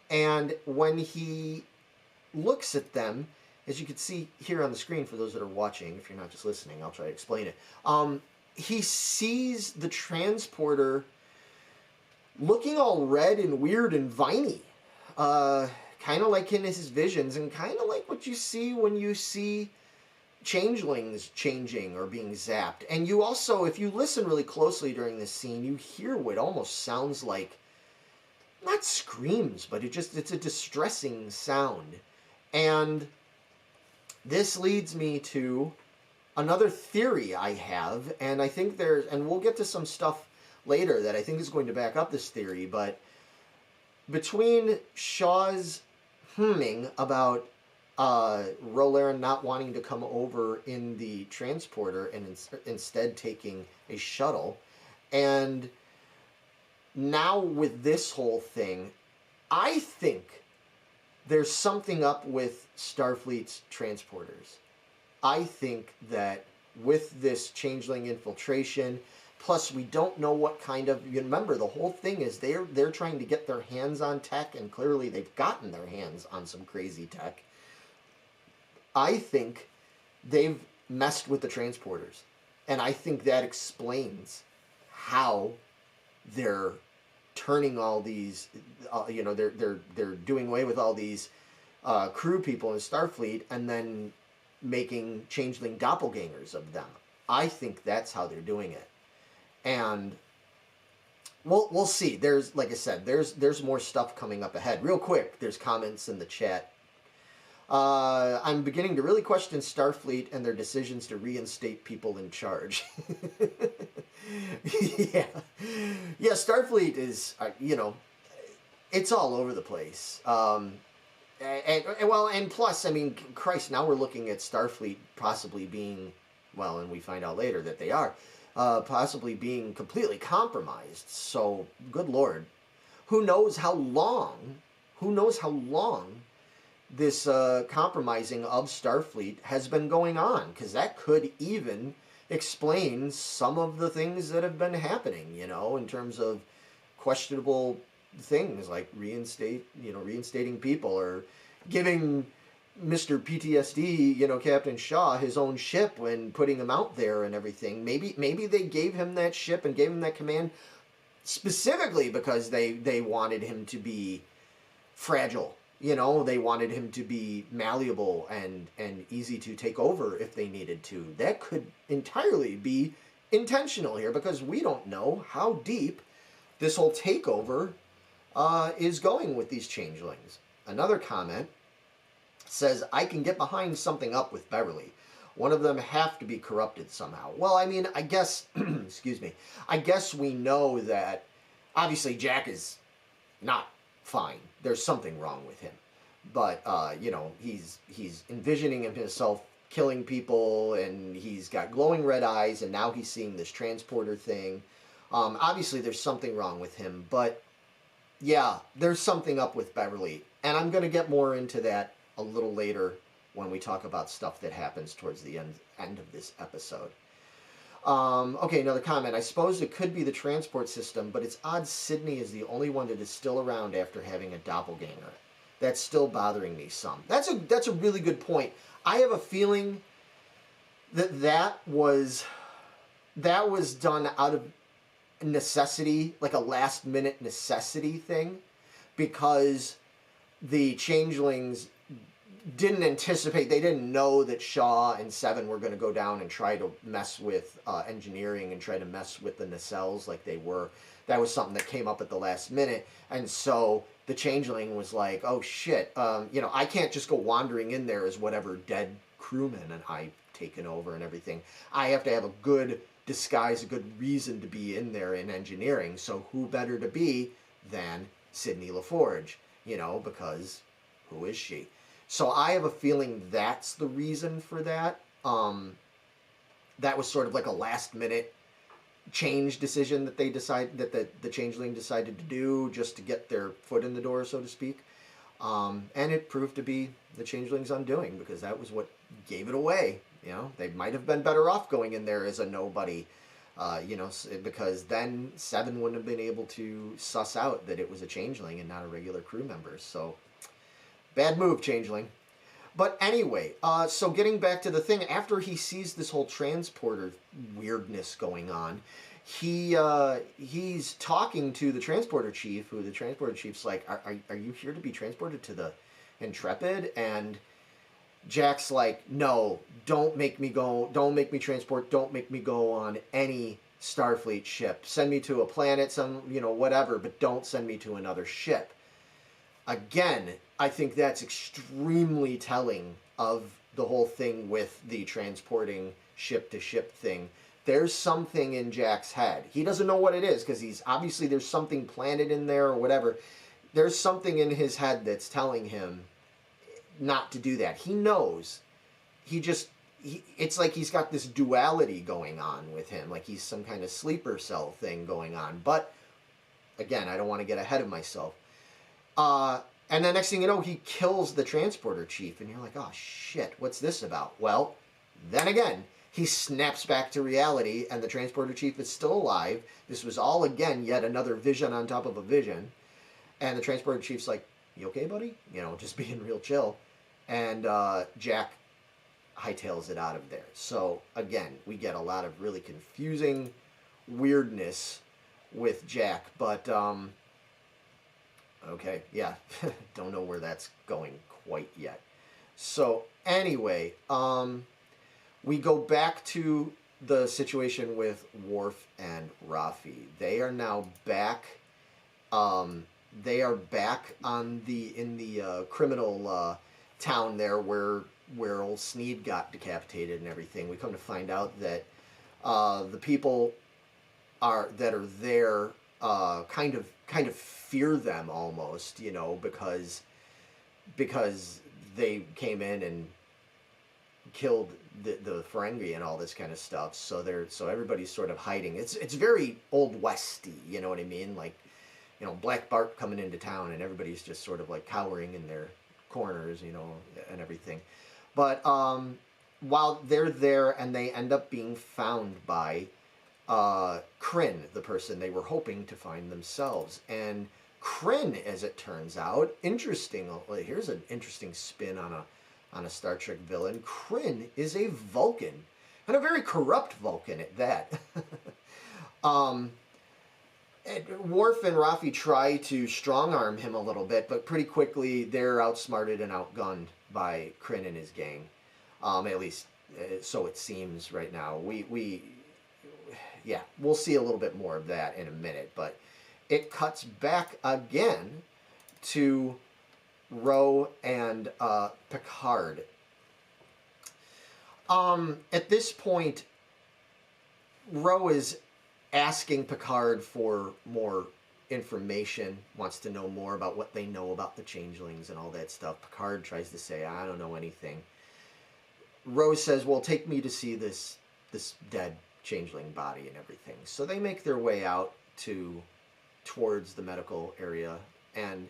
And when he looks at them, as you can see here on the screen for those that are watching, if you're not just listening, I'll try to explain it. He sees the transporter looking all red and weird and viney. Kind of like in his visions, and kind of like what you see when you see changelings changing or being zapped. And you also, if you listen really closely during this scene, you hear what almost sounds like, not screams, but it's a distressing sound. And this leads me to another theory I have, and I think and we'll get to some stuff later that I think is going to back up this theory, but between Shaw's about Rolarin not wanting to come over in the transporter and instead taking a shuttle, and now with this whole thing, I think there's something up with Starfleet's transporters. I think that with this changeling infiltration, plus we don't know what kind of, you remember the whole thing is they're trying to get their hands on tech, and clearly they've gotten their hands on some crazy tech. I think they've messed with the transporters, and I think that explains how they're turning all these, they're doing away with all these crew people in Starfleet, and then making changeling doppelgangers of them. I think that's how they're doing it, and we'll see. There's, like I said, there's more stuff coming up ahead. Real quick, there's comments in the chat. I'm beginning to really question Starfleet and their decisions to reinstate people in charge. Yeah. Starfleet is, it's all over the place. And plus, I mean, Christ, now we're looking at Starfleet possibly being, well, and we find out later that they are, possibly being completely compromised. So, good Lord. Who knows how long this compromising of Starfleet has been going on, because that could even explain some of the things that have been happening, in terms of questionable things like reinstating people, or giving Mr. PTSD, Captain Shaw, his own ship when putting him out there and everything. Maybe they gave him that ship and gave him that command specifically because they wanted him to be fragile. They wanted him to be malleable and easy to take over if they needed to. That could entirely be intentional here, because we don't know how deep this whole takeover is going with these changelings. Another comment says, I can get behind something up with Beverly. One of them have to be corrupted somehow. Well, I mean, I guess, excuse me, I guess we know that obviously Jack is not fine. There's something wrong with him. But, he's envisioning himself killing people, and he's got glowing red eyes, and now he's seeing this transporter thing. Obviously, there's something wrong with him, but, yeah, there's something up with Beverly. And I'm going to get more into that a little later when we talk about stuff that happens towards the end of this episode. Okay, another comment. I suppose it could be the transport system, but it's odd Sydney is the only one that is still around after having a doppelganger. That's still bothering me some. That's a really good point. I have a feeling that was done out of necessity, like a last minute necessity thing, because the changelings didn't anticipate, they didn't know that Shaw and Seven were going to go down and try to mess with engineering and try to mess with the nacelles like they were. That was something that came up at the last minute, and so the changeling was like, oh shit, I can't just go wandering in there as whatever dead crewman and I've taken over and everything. I have to have a good disguise, a good reason to be in there in engineering, so who better to be than Sydney LaForge, because who is she? So I have a feeling that's the reason for that. That was sort of like a last minute change decision that the changeling decided to do just to get their foot in the door, so to speak. And it proved to be the changeling's undoing, because that was what gave it away. You know, they might have been better off going in there as a nobody, because then Seven wouldn't have been able to suss out that it was a changeling and not a regular crew member. So, bad move, changeling. But anyway, so getting back to the thing, after he sees this whole transporter weirdness going on, he's talking to the transporter chief, who the transporter chief's like, are you here to be transported to the Intrepid? And Jack's like, no, don't make me go, don't make me transport, don't make me go on any Starfleet ship. Send me to a planet, whatever, but don't send me to another ship. Again, I think that's extremely telling of the whole thing with the transporting ship-to-ship thing. There's something in Jack's head. He doesn't know what it is, because there's something planted in there or whatever. There's something in his head that's telling him not to do that. He knows. It's like he's got this duality going on with him, like he's some kind of sleeper cell thing going on. But, again, I don't want to get ahead of myself. And then next thing you know, he kills the transporter chief, and you're like, oh shit, what's this about? Well, then again, he snaps back to reality, and the transporter chief is still alive. This was all, again, yet another vision on top of a vision. And the transporter chief's like, you okay, buddy? Just being real chill. And Jack hightails it out of there. So, again, we get a lot of really confusing weirdness with Jack, but, okay, yeah, don't know where that's going quite yet. So, anyway, we go back to the situation with Worf and Rafi. They are now back, in the criminal town there where old Sneed got decapitated and everything. We come to find out that the people that are there kind of fear them almost, because they came in and killed the Ferengi and all this kind of stuff. So everybody's sort of hiding. It's very Old Westy, you know what I mean? Like, Black Bart coming into town and everybody's just sort of like cowering in their corners, and everything. But while they're there, and they end up being found by Kryn, the person they were hoping to find themselves. And Kryn, as it turns out, interesting. Here's an interesting spin on a Star Trek villain. Kryn is a Vulcan, and a very corrupt Vulcan at that. Worf and Rafi try to strong-arm him a little bit, but pretty quickly they're outsmarted and outgunned by Kryn and his gang. At least, so it seems right now. We'll see a little bit more of that in a minute, but it cuts back again to Ro and Picard. At this point, Ro is asking Picard for more information, wants to know more about what they know about the changelings and all that stuff. Picard tries to say, I don't know anything. Rose says, well, take me to see this dead changeling body and everything. So they make their way out towards the medical area, and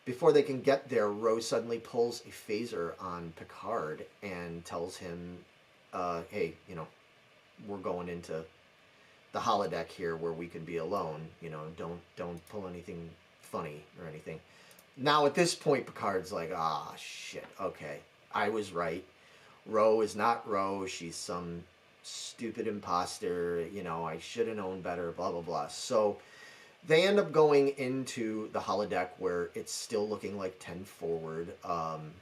before they can get there, Rose suddenly pulls a phaser on Picard and tells him, hey, we're going into the holodeck here where we can be alone. Don't pull anything funny or anything. Now at this point, Picard's like, shit, okay, I was right. Ro is not Ro. She's some stupid imposter. I should have known better, blah, blah, blah. So they end up going into the holodeck where it's still looking like 10 forward,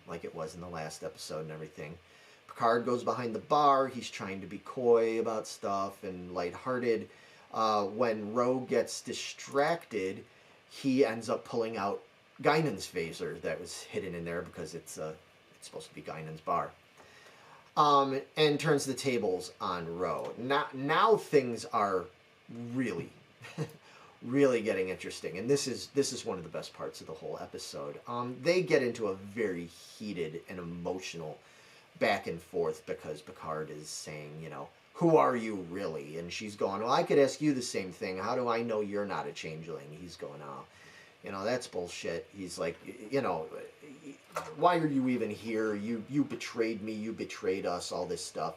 like it was in the last episode and everything. Picard goes behind the bar. He's trying to be coy about stuff and lighthearted. When Ro gets distracted, he ends up pulling out Guinan's phaser that was hidden in there because it's supposed to be Guinan's bar. And turns the tables on Ro. Now things are really, really getting interesting, and this is one of the best parts of the whole episode. They get into a very heated and emotional back and forth because Picard is saying, you know, who are you really? And she's going, well, I could ask you the same thing. How do I know you're not a changeling? He's going, oh, you know, that's bullshit. He's like, you know, why are you even here? You betrayed me. You betrayed us, all this stuff.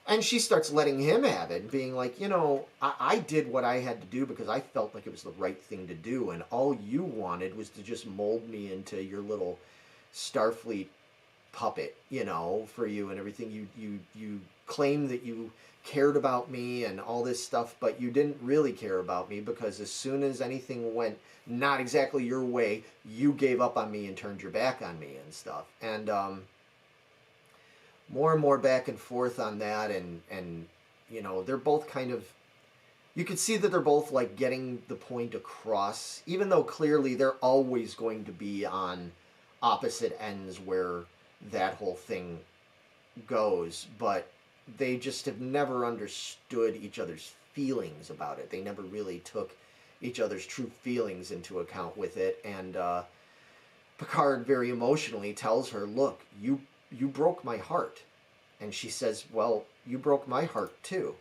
And she starts letting him have it, being like, you know, I did what I had to do because I felt like it was the right thing to do. And all you wanted was to just mold me into your little Starfleet puppet, you know, for you and everything. You claimed that you cared about me and all this stuff, but you didn't really care about me, because as soon as anything went not exactly your way, you gave up on me and turned your back on me and stuff. And more and more back and forth on that, and you know, they're both kind of, you could see that they're both like getting the point across, even though clearly they're always going to be on opposite ends where that whole thing goes, but they just have never understood each other's feelings about it. They never really took each other's true feelings into account with it. And Picard very emotionally tells her, look, you broke my heart. And she says, well, you broke my heart too.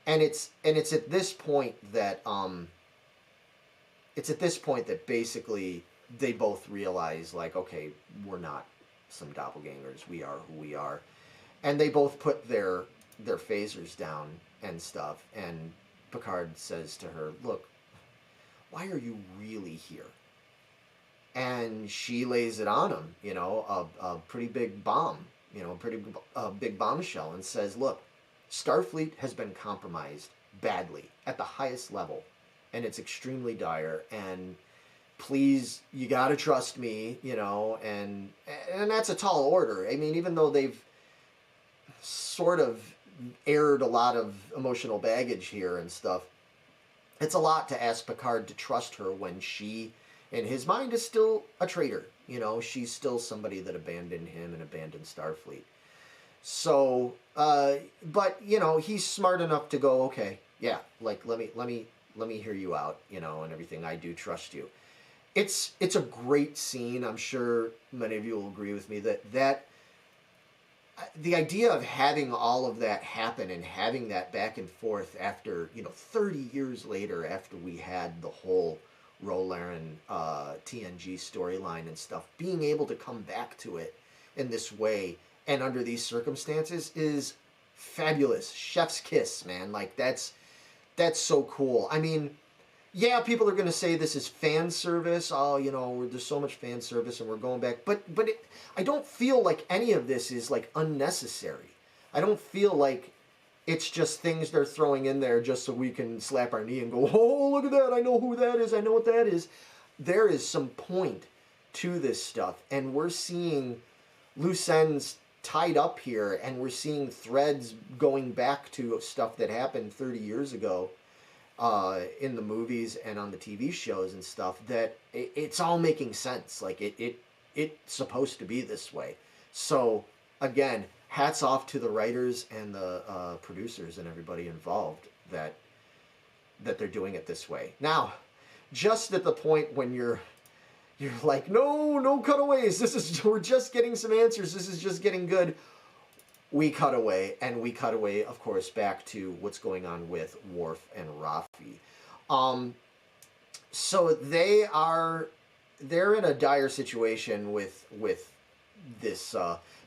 And it's at this point that basically they both realize, like, okay, we're not some doppelgangers. We are who we are. And they both put their phasers down and stuff. And Picard says to her, look, why are you really here? And she lays it on him, you know, a pretty big bomb, you know, a pretty big bombshell, and says, look, Starfleet has been compromised badly at the highest level, and it's extremely dire, and please, you got to trust me, you know, and that's a tall order. I mean, even though they've sort of aired a lot of emotional baggage here and stuff, it's a lot to ask Picard to trust her when she, in his mind, is still a traitor. You know, she's still somebody that abandoned him and abandoned Starfleet. So, but you know, he's smart enough to go, okay, yeah, like let me hear you out, you know, and everything. I do trust you. It's a great scene. I'm sure many of you will agree with me that the idea of having all of that happen and having that back and forth after, you know, 30 years later, after we had the whole Rolaren TNG storyline and stuff, being able to come back to it in this way and under these circumstances is fabulous. Chef's kiss, man. Like, that's so cool. I mean, yeah, people are going to say this is fan service. Oh, you know, there's so much fan service and we're going back. But I don't feel like any of this is, like, unnecessary. I don't feel like it's just things they're throwing in there just so we can slap our knee and go, oh, look at that. I know who that is. I know what that is. There is some point to this stuff. And we're seeing loose ends tied up here. And we're seeing threads going back to stuff that happened 30 years ago. In the movies and on the TV shows and stuff, that it's all making sense. Like, it's supposed to be this way. So again, hats off to the writers and the producers and everybody involved that they're doing it this way. Now, just at the point when you're like, no cutaways. We're just getting some answers. This is just getting good. We cut away, of course, back to what's going on with Worf and Raffi. So they're in a dire situation with this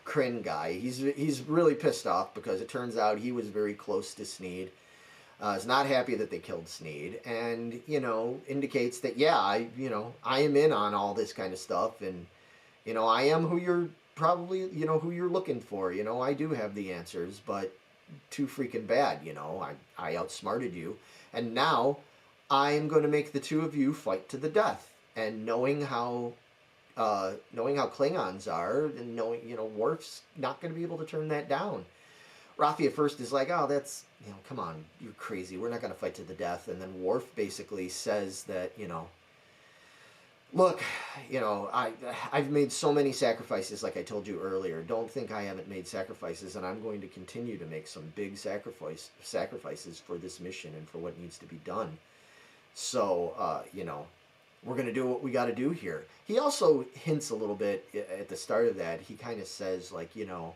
Kryn guy. He's really pissed off because it turns out he was very close to Sneed. Is not happy that they killed Sneed, and, you know, indicates that, yeah, I am in on all this kind of stuff, and, you know, I am who you're probably, you know, who you're looking for. You know, I do have the answers, but too freaking bad, you know. I outsmarted you, and now I'm going to make the two of you fight to the death. And knowing how Klingons are, and knowing, you know, Worf's not going to be able to turn that down. Raffi at first is like, oh, that's, you know, come on, you're crazy. We're not going to fight to the death. And then Worf basically says that, you know, look, you know, I've made so many sacrifices, like I told you earlier. Don't think I haven't made sacrifices, and I'm going to continue to make some big sacrifices for this mission and for what needs to be done. So, you know, we're going to do what we got to do here. He also hints a little bit at the start of that. He kind of says, like, you know,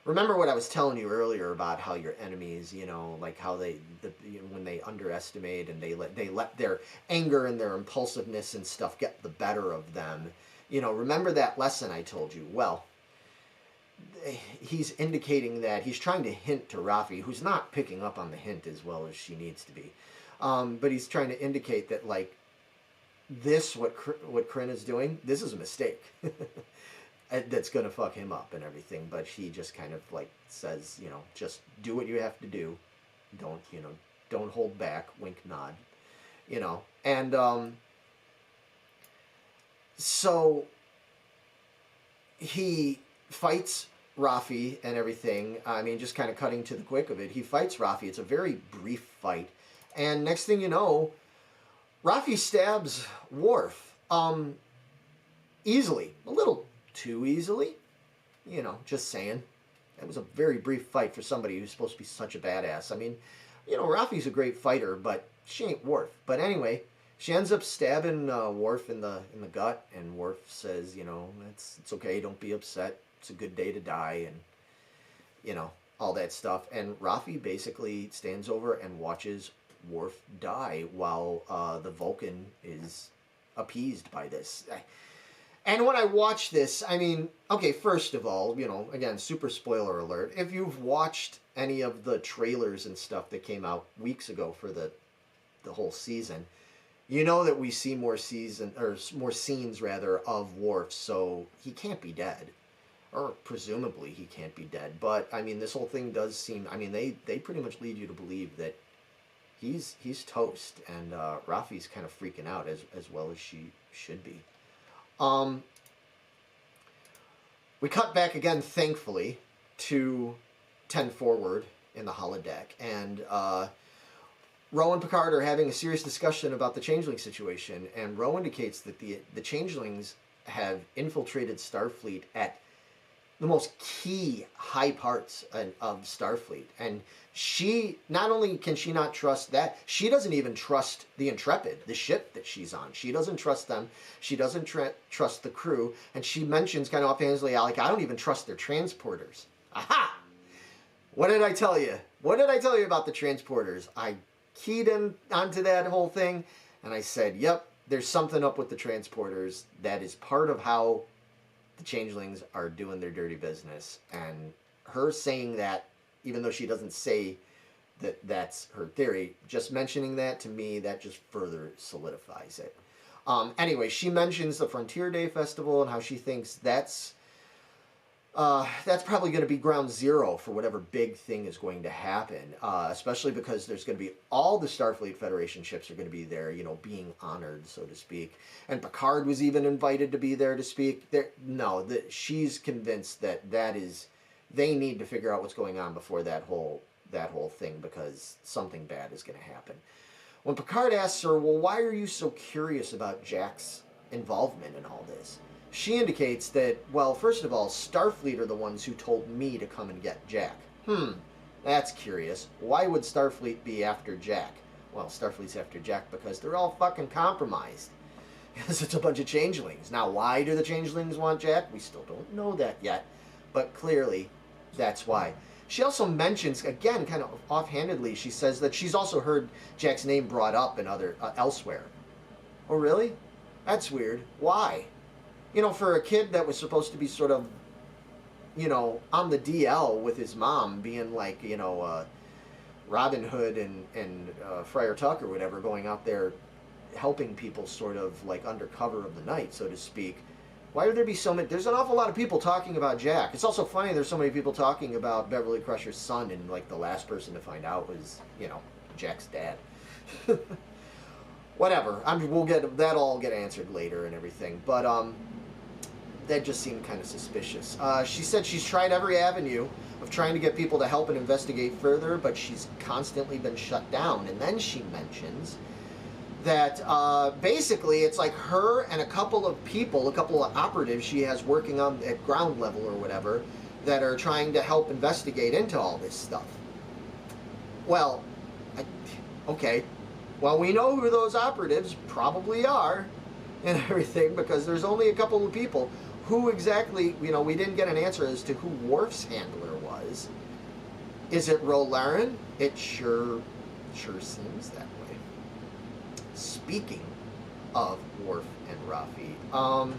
remember what I was telling you earlier about how your enemies, you know, like how when they underestimate and they let their anger and their impulsiveness and stuff get the better of them. You know, remember that lesson I told you? Well, he's indicating that he's trying to hint to Rafi, who's not picking up on the hint as well as she needs to be. But he's trying to indicate that, like, what Kryn is doing, this is a mistake. That's going to fuck him up and everything. But he just kind of, like, says, you know, just do what you have to do. Don't hold back. Wink, nod. You know. And so he fights Rafi and everything. I mean, just kind of cutting to the quick of it. He fights Rafi. It's a very brief fight. And next thing you know, Rafi stabs Worf. Easily. A little too easily. You know, just saying. That was a very brief fight for somebody who's supposed to be such a badass. I mean, you know, Rafi's a great fighter, but she ain't Worf. But anyway, she ends up stabbing Worf in the gut, and Worf says, you know, it's okay, don't be upset. It's a good day to die, and, you know, all that stuff. And Rafi basically stands over and watches Worf die while the Vulcan is appeased by this. And when I watch this, I mean, okay, first of all, you know, again, super spoiler alert. If you've watched any of the trailers and stuff that came out weeks ago for the whole season, you know that we see more scenes rather of Worf, so he can't be dead. Or presumably he can't be dead. But I mean, this whole thing does seem, I mean, they pretty much lead you to believe that he's toast, and Rafi's kind of freaking out as well as she should be. We cut back again, thankfully, to 10 Forward in the holodeck, and Ro and Picard are having a serious discussion about the Changeling situation, and Ro indicates that the Changelings have infiltrated Starfleet at the most key high parts of Starfleet. And she, not only can she not trust that, she doesn't even trust the Intrepid, the ship that she's on. She doesn't trust them. She doesn't trust the crew. And she mentions kind of offhandedly, like, I don't even trust their transporters. Aha! What did I tell you? What did I tell you about the transporters? I keyed onto that whole thing, and I said, yep, there's something up with the transporters. That is part of how the Changelings are doing their dirty business. And her saying that, even though she doesn't say that that's her theory, just mentioning that, to me, that just further solidifies it. Anyway, she mentions the Frontier Day Festival and how she thinks that's probably going to be ground zero for whatever big thing is going to happen, especially because there's going to be all the Starfleet Federation ships are going to be there, you know, being honored, so to speak. And Picard was even invited to be there to speak. She's convinced that they need to figure out what's going on before that whole thing, because something bad is going to happen. When Picard asks her, well, why are you so curious about Jack's involvement in all this? She indicates that, well, first of all, Starfleet are the ones who told me to come and get Jack. That's curious. Why would Starfleet be after Jack? Well, Starfleet's after Jack because they're all fucking compromised. Because it's a bunch of changelings. Now, why do the changelings want Jack? We still don't know that yet. But clearly, that's why. She also mentions, again, kind of offhandedly, she says that she's also heard Jack's name brought up in elsewhere. Oh, really? That's weird. Why? You know, for a kid that was supposed to be sort of, you know, on the DL with his mom, being like, you know, Robin Hood and Friar Tuck or whatever, going out there helping people sort of like under cover of the night, so to speak. Why would there be so many? There's an awful lot of people talking about Jack. It's also funny there's so many people talking about Beverly Crusher's son, and like the last person to find out was, you know, Jack's dad. Whatever. That'll get answered later and everything. But that just seemed kind of suspicious. She said she's tried every avenue of trying to get people to help and investigate further, but she's constantly been shut down. And then she mentions that basically it's like her and a couple of operatives she has working on at ground level or whatever, that are trying to help investigate into all this stuff. Well, okay, Well, we know who those operatives probably are and everything, because there's only a couple of people who exactly, you know, we didn't get an answer as to who Worf's handler was. Is it Rolaren? It sure seems that way. Speaking of Worf and Raffi,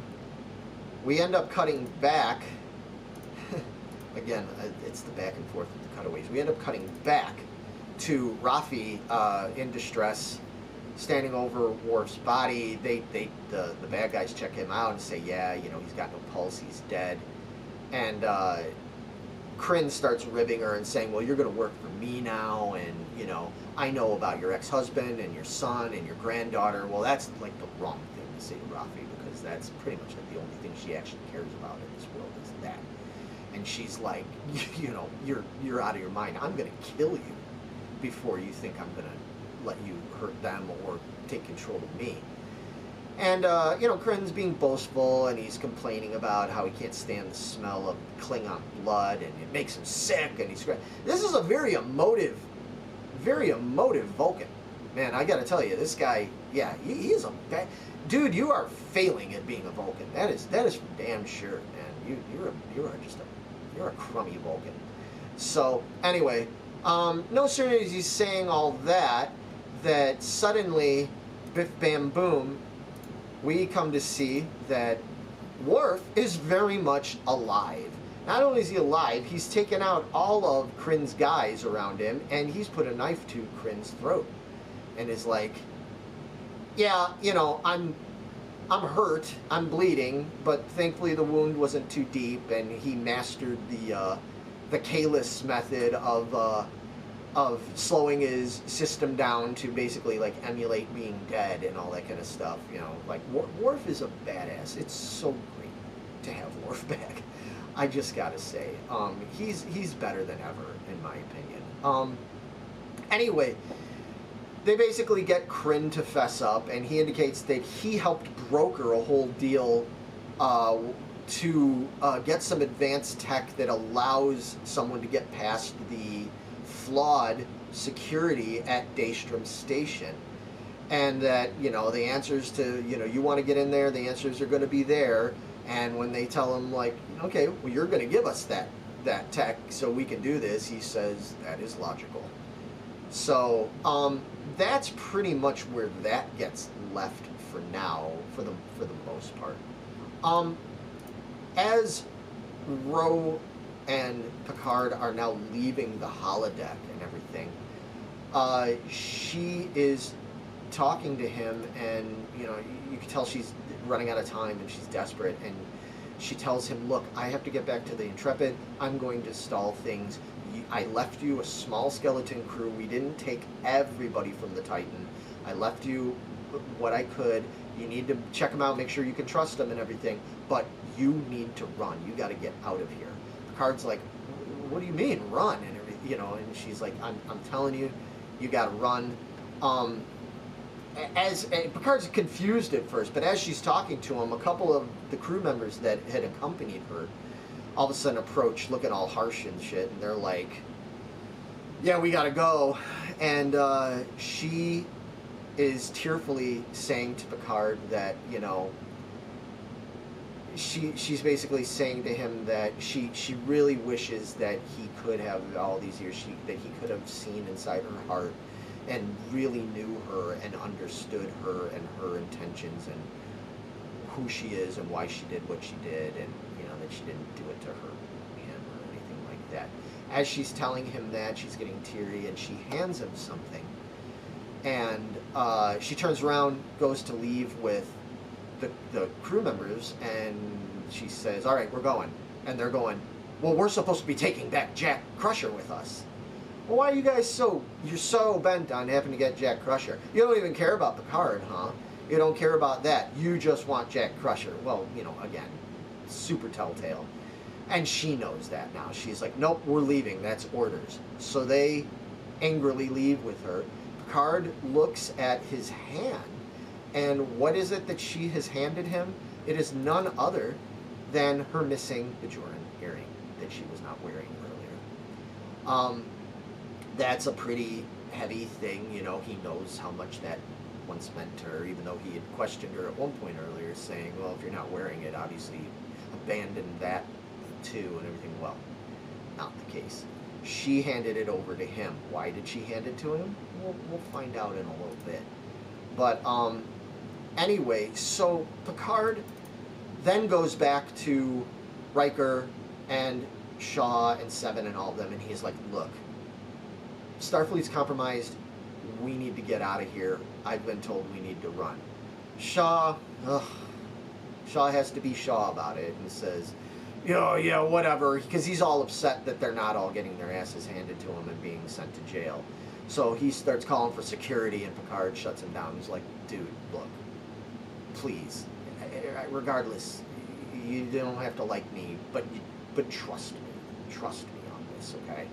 we end up cutting back. Again, it's the back and forth with the cutaways. We end up cutting back to Raffi in distress, standing over Worf's body. The bad guys check him out and say, yeah, you know, he's got no pulse, he's dead. And Kryn starts ribbing her and saying, well, you're going to work for me now, and, you know, I know about your ex-husband and your son and your granddaughter. Well, that's like the wrong thing to say to Raffi, because that's pretty much like the only thing she actually cares about in this world is that. And she's like, you know, you're out of your mind. I'm going to kill you before you think I'm going to let you hurt them or take control of me. And, you know, Kryn's being boastful, and he's complaining about how he can't stand the smell of Klingon blood, and it makes him sick, and this is a very emotive Vulcan. Man, I gotta tell you, this guy, yeah, he is a bad... Dude, you are failing at being a Vulcan. That is for damn sure, man. You're a crummy Vulcan. So, anyway, no sooner is he saying all that suddenly, biff bam boom, we come to see that Worf is very much alive. Not only is he alive, he's taken out all of Kryn's guys around him, and he's put a knife to Kryn's throat, and is like, yeah, you know, I'm hurt, I'm bleeding, but thankfully the wound wasn't too deep, and he mastered the Kalis method of slowing his system down to basically like emulate being dead and all that kind of stuff. You know, like Worf is a badass. It's so great to have Worf back. I just gotta say, he's better than ever in my opinion. Anyway, they basically get Kryn to fess up, and he indicates that he helped broker a whole deal to get some advanced tech that allows someone to get past the flawed security at Daystrom Station, and that, you know, the answers to, you know, you want to get in there, the answers are going to be there. And when they tell him, like, okay, well, you're going to give us that tech so we can do this, he says that is logical. So that's pretty much where that gets left for now, for the most part. As Ro and Picard are now leaving the holodeck and everything, she is talking to him, and, you know, you can tell she's running out of time and she's desperate, and she tells him, look, I have to get back to the Intrepid. I'm going to stall things. I left you a small skeleton crew. We didn't take everybody from the Titan. I left you what I could. You need to check them out, make sure you can trust them and everything, but you need to run. You got to get out of here. Picard's like, what do you mean, run? And everything, you know, and she's like, I'm telling you, you got to run. Picard's confused at first, but as she's talking to him, a couple of the crew members that had accompanied her all of a sudden approach, looking all harsh and shit, and they're like, yeah, we gotta go. And she is tearfully saying to Picard that, you know, she's basically saying to him that she really wishes that he could have, all these years, that he could have seen inside her heart and really knew her and understood her and her intentions and who she is and why she did what she did, and, you know, that she didn't do it to hurt him or anything like that. As she's telling him that, she's getting teary, and she hands him something, and she turns around, goes to leave with the crew members, and she says, all right, we're going. And they're going, well, we're supposed to be taking back Jack Crusher with us. Well, why are you guys you're so bent on having to get Jack Crusher? You don't even care about Picard, huh? You don't care about that. You just want Jack Crusher. Well, you know, again, super telltale. And she knows that now. She's like, nope, we're leaving. That's orders. So they angrily leave with her. Picard looks at his hand, and what is it that she has handed him? It is none other than her missing Bajoran earring that she was not wearing earlier. That's a pretty heavy thing. You know, he knows how much that once meant to her, even though he had questioned her at one point earlier, saying, well, if you're not wearing it, obviously abandon that too and everything. Well, not the case. She handed it over to him. Why did she hand it to him? We'll find out in a little bit. But anyway, so Picard then goes back to Riker and Shaw and Seven and all of them, and he's like, look, Starfleet's compromised. We need to get out of here. I've been told we need to run. Shaw has to be Shaw about it and says, yeah, whatever, because he's all upset that they're not all getting their asses handed to him and being sent to jail. So he starts calling for security, and Picard shuts him down. He's like, dude, look, please, regardless, you don't have to like me, but trust me on this, okay?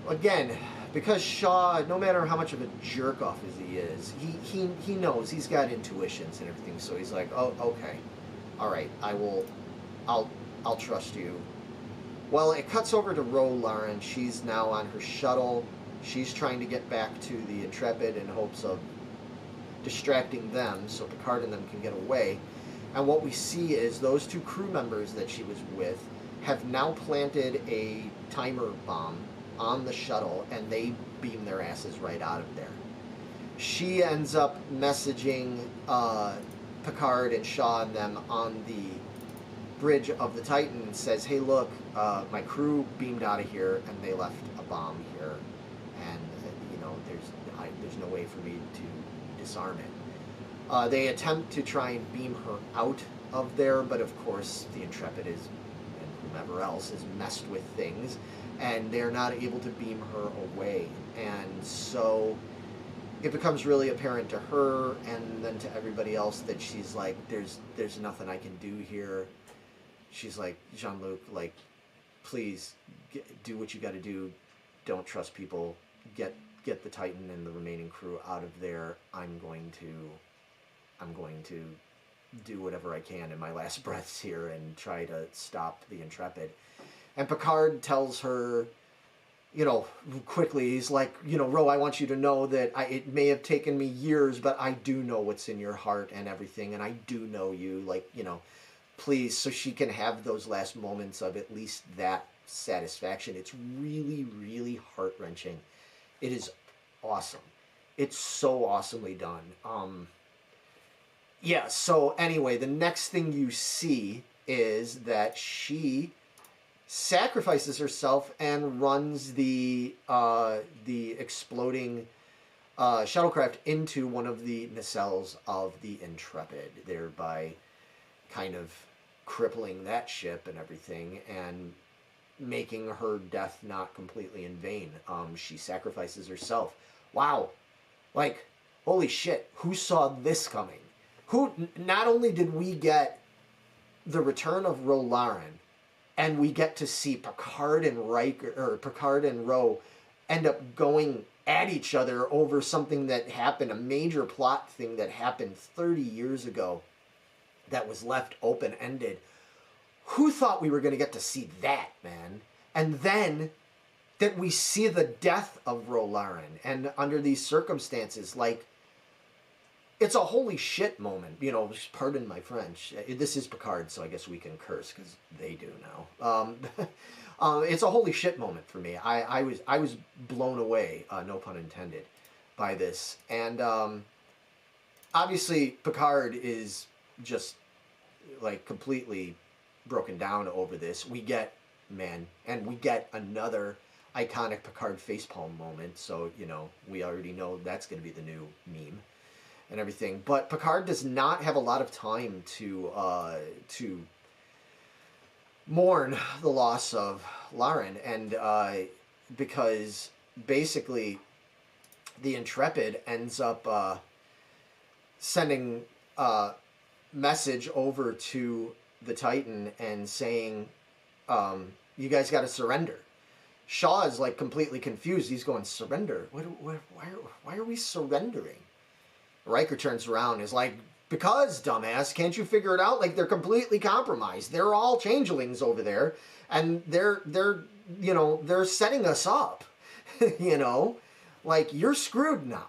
Again, because Shaw, no matter how much of a jerk off as he is, he knows, he's got intuitions and everything, so he's like, oh, okay, all right, I'll trust you. Well, it cuts over to Ro Laren. She's now on her shuttle. She's trying to get back to the Intrepid in hopes of distracting them so Picard and them can get away. And what we see is those two crew members that she was with have now planted a timer bomb on the shuttle, and they beam their asses right out of there. She ends up messaging Picard and Shaw and them on the bridge of the Titan and says, hey, look, my crew beamed out of here and they left a bomb here, and you know, there's no way for me to disarm it. They attempt to try and beam her out of there, but of course the Intrepid is, and whomever else, is messed with things, and they're not able to beam her away. And so it becomes really apparent to her and then to everybody else that she's like, there's nothing I can do here. She's like, Jean-Luc, like, please do what you got to do. Don't trust people. Get the Titan and the remaining crew out of there. I'm going to do whatever I can in my last breaths here and try to stop the Intrepid. And Picard tells her, you know, quickly, he's like, you know, Ro, I want you to know that it may have taken me years, but I do know what's in your heart and everything, and I do know you, like, you know, please, so she can have those last moments of at least that satisfaction. It's really, really heart-wrenching. It is awesome. It's so awesomely done. Yeah, so anyway, the next thing you see is that she sacrifices herself and runs the exploding shuttlecraft into one of the nacelles of the Intrepid, thereby kind of crippling that ship and everything, and making her death not completely in vain. She sacrifices herself. Wow. Like, holy shit, who saw this coming? Not only did we get the return of Ro Laren, and we get to see Picard and Riker, or Picard and Ro end up going at each other over something that happened, a major plot thing that happened 30 years ago that was left open-ended. Who thought we were going to get to see that, man? And then that we see the death of Ro Laren, and under these circumstances, like, it's a holy shit moment, you know, pardon my French. This is Picard, so I guess we can curse, because they do now. It's a holy shit moment for me. I was blown away, no pun intended, by this. And obviously Picard is just, like, completely broken down over this. We get another iconic Picard facepalm moment, so, you know, we already know that's going to be the new meme and everything. But Picard does not have a lot of time to mourn the loss of Laren, and because basically the Intrepid ends up sending a message over to the Titan and saying, you guys got to surrender. Shaw is like completely confused. He's going, surrender? Why are we surrendering? Riker turns around and is like, because, dumbass, can't you figure it out? Like, they're completely compromised. They're all changelings over there, and they're you know, they're setting us up, you know. Like, you're screwed now.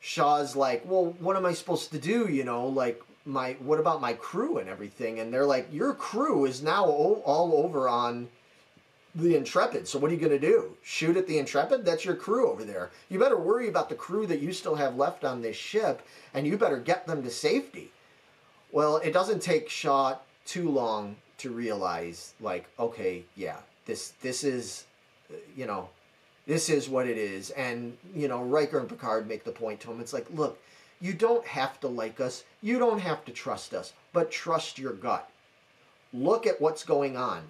Shaw's like, well, what am I supposed to do? You know, like, what about my crew and everything? And they're like, your crew is now all over on the Intrepid. So what are you going to do? Shoot at the Intrepid? That's your crew over there. You better worry about the crew that you still have left on this ship, and you better get them to safety. Well, it doesn't take Shaw too long to realize, like, okay, yeah, this is, you know, this is what it is. And, you know, Riker and Picard make the point to him. It's like, look, you don't have to like us. You don't have to trust us, but trust your gut. Look at what's going on.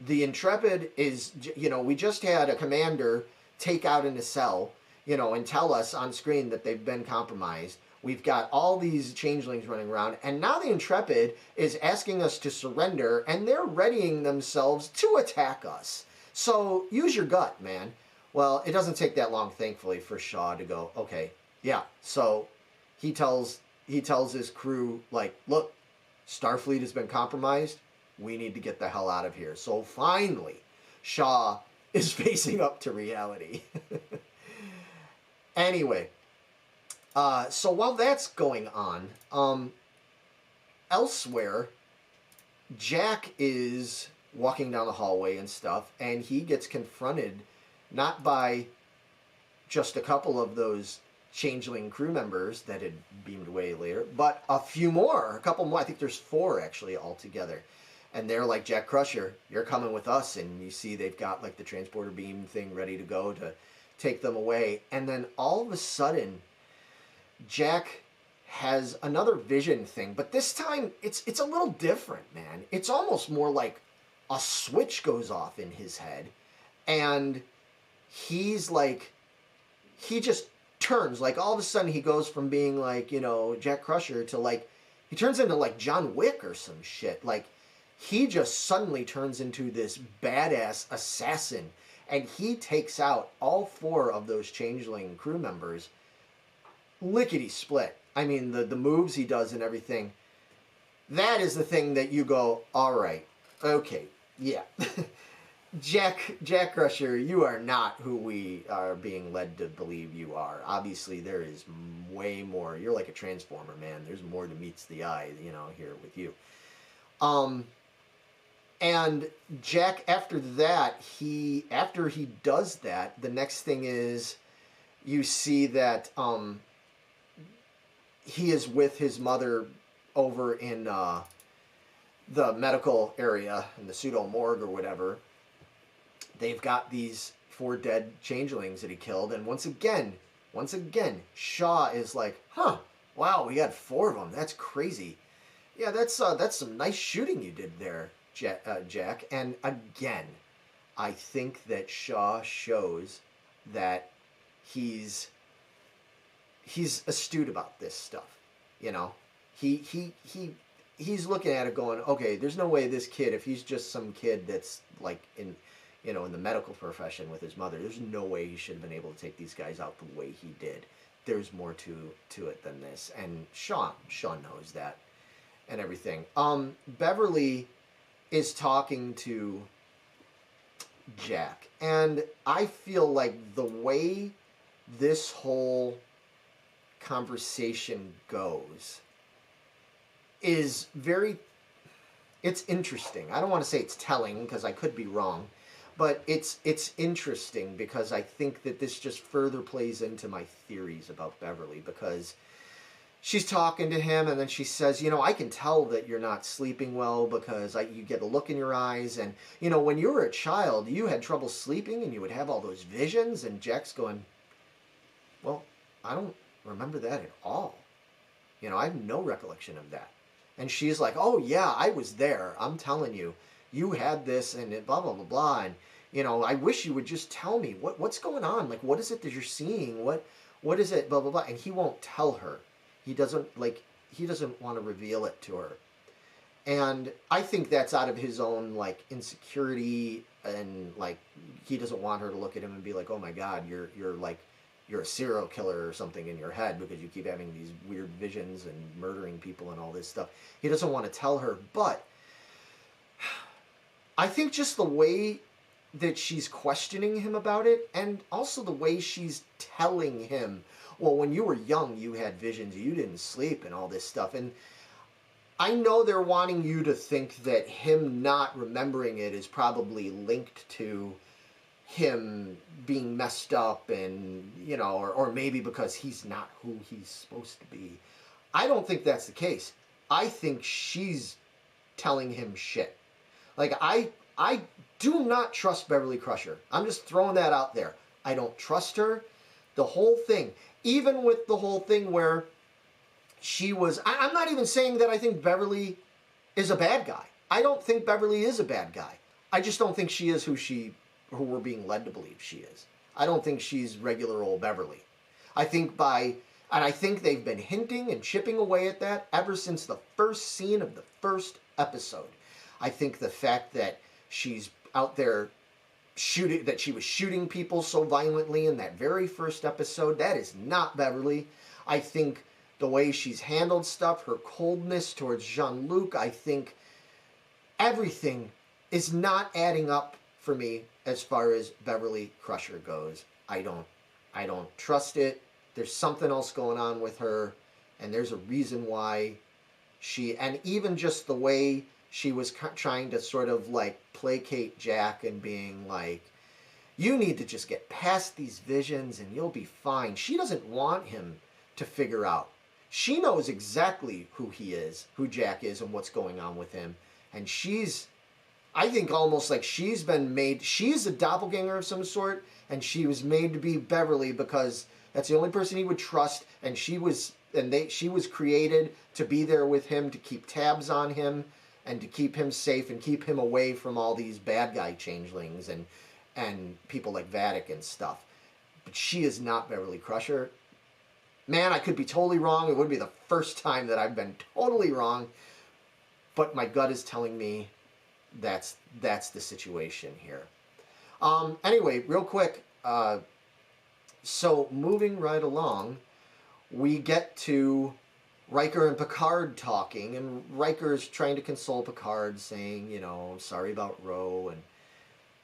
The Intrepid is, you know, we just had a commander take out a nacelle, you know, and tell us on screen that they've been compromised. We've got all these changelings running around, and now the Intrepid is asking us to surrender, and they're readying themselves to attack us. So use your gut, man. Well, it doesn't take that long, thankfully, for Shaw to go, okay, yeah. So he tells his crew, like, look, Starfleet has been compromised. We need to get the hell out of here. So finally, Shaw is facing up to reality. Anyway, so while that's going on, elsewhere, Jack is walking down the hallway and stuff, and he gets confronted not by just a couple of those changeling crew members that had beamed away later, but a few more, a couple more. I think there's 4 actually altogether. And they're like, Jack Crusher, you're coming with us. And you see they've got like the transporter beam thing ready to go to take them away. And then all of a sudden, Jack has another vision thing. But this time, it's a little different, man. It's almost more like a switch goes off in his head. And he's like, he just turns. Like all of a sudden, he goes from being like, you know, Jack Crusher to like, he turns into like John Wick or some shit. Like, he just suddenly turns into this badass assassin, and he takes out all 4 of those changeling crew members lickety split. I mean, the moves he does and everything, that is the thing that you go, all right, okay, yeah. Jack Crusher, you are not who we are being led to believe you are. Obviously, there is way more. You're like a transformer, man. There's more to meets the eye, you know, here with you. And Jack, after that, after he does that, the next thing is you see that he is with his mother over in the medical area, in the pseudo-morgue or whatever. They've got these 4 dead changelings that he killed, and once again, Shaw is like, huh, wow, we got 4 of them. That's crazy. Yeah, that's some nice shooting you did there, Jack. And again, I think that Shaw shows that he's astute about this stuff. You know, he's looking at it going, okay, there's no way this kid, if he's just some kid that's like in the medical profession with his mother, there's no way he should have been able to take these guys out the way he did. There's more to it than this, and Sean knows that and everything. Beverly is talking to Jack, and I feel like the way this whole conversation goes is it's interesting. I don't want to say it's telling, because I could be wrong, but it's interesting because I think that this just further plays into my theories about Beverly, because she's talking to him, and then she says, you know, I can tell that you're not sleeping well because you get a look in your eyes, and, you know, when you were a child, you had trouble sleeping, and you would have all those visions, and Jack's going, well, I don't remember that at all. You know, I have no recollection of that. And she's like, oh, yeah, I was there. I'm telling you, you had this, and blah, blah, blah, blah, and, you know, I wish you would just tell me, what's going on? Like, what is it that you're seeing? What is it, blah, blah, blah, and he won't tell her. He doesn't want to reveal it to her. And I think that's out of his own, like, insecurity, and, like, he doesn't want her to look at him and be like, oh my God, you're a serial killer or something in your head because you keep having these weird visions and murdering people and all this stuff. He doesn't want to tell her, but I think just the way that she's questioning him about it, and also the way she's telling him, well, when you were young, you had visions, you didn't sleep, and all this stuff. And I know they're wanting you to think that him not remembering it is probably linked to him being messed up, and, you know, or maybe because he's not who he's supposed to be. I don't think that's the case. I think she's telling him shit. Like, I do not trust Beverly Crusher. I'm just throwing that out there. I don't trust her. The whole thing, even with the whole thing where she was, I'm not even saying that I think Beverly is a bad guy. I don't think Beverly is a bad guy. I just don't think she is who we're being led to believe she is. I don't think she's regular old Beverly. I think and I think they've been hinting and chipping away at that ever since the first scene of the first episode. I think the fact that she's out there shooting, that she was shooting people so violently in that very first episode, that is not Beverly. I think the way she's handled stuff, her coldness towards Jean-Luc, I think everything is not adding up for me as far as Beverly Crusher goes. I don't trust it. There's something else going on with her, and there's a reason why and even just the way she was trying to sort of like placate Jack and being like, you need to just get past these visions and you'll be fine. She doesn't want him to figure out. She knows exactly who he is, who Jack is, and what's going on with him. And I think almost like she's a doppelganger of some sort, and she was made to be Beverly because that's the only person he would trust, and she was created to be there with him, to keep tabs on him, and to keep him safe and keep him away from all these bad guy changelings and people like Vadic and stuff. But she is not Beverly Crusher. Man, I could be totally wrong. It would be the first time that I've been totally wrong. But my gut is telling me that's the situation here. Anyway, real quick. So moving right along, we get to Riker and Picard talking, and Riker's trying to console Picard, saying, you know, I'm sorry about Ro, and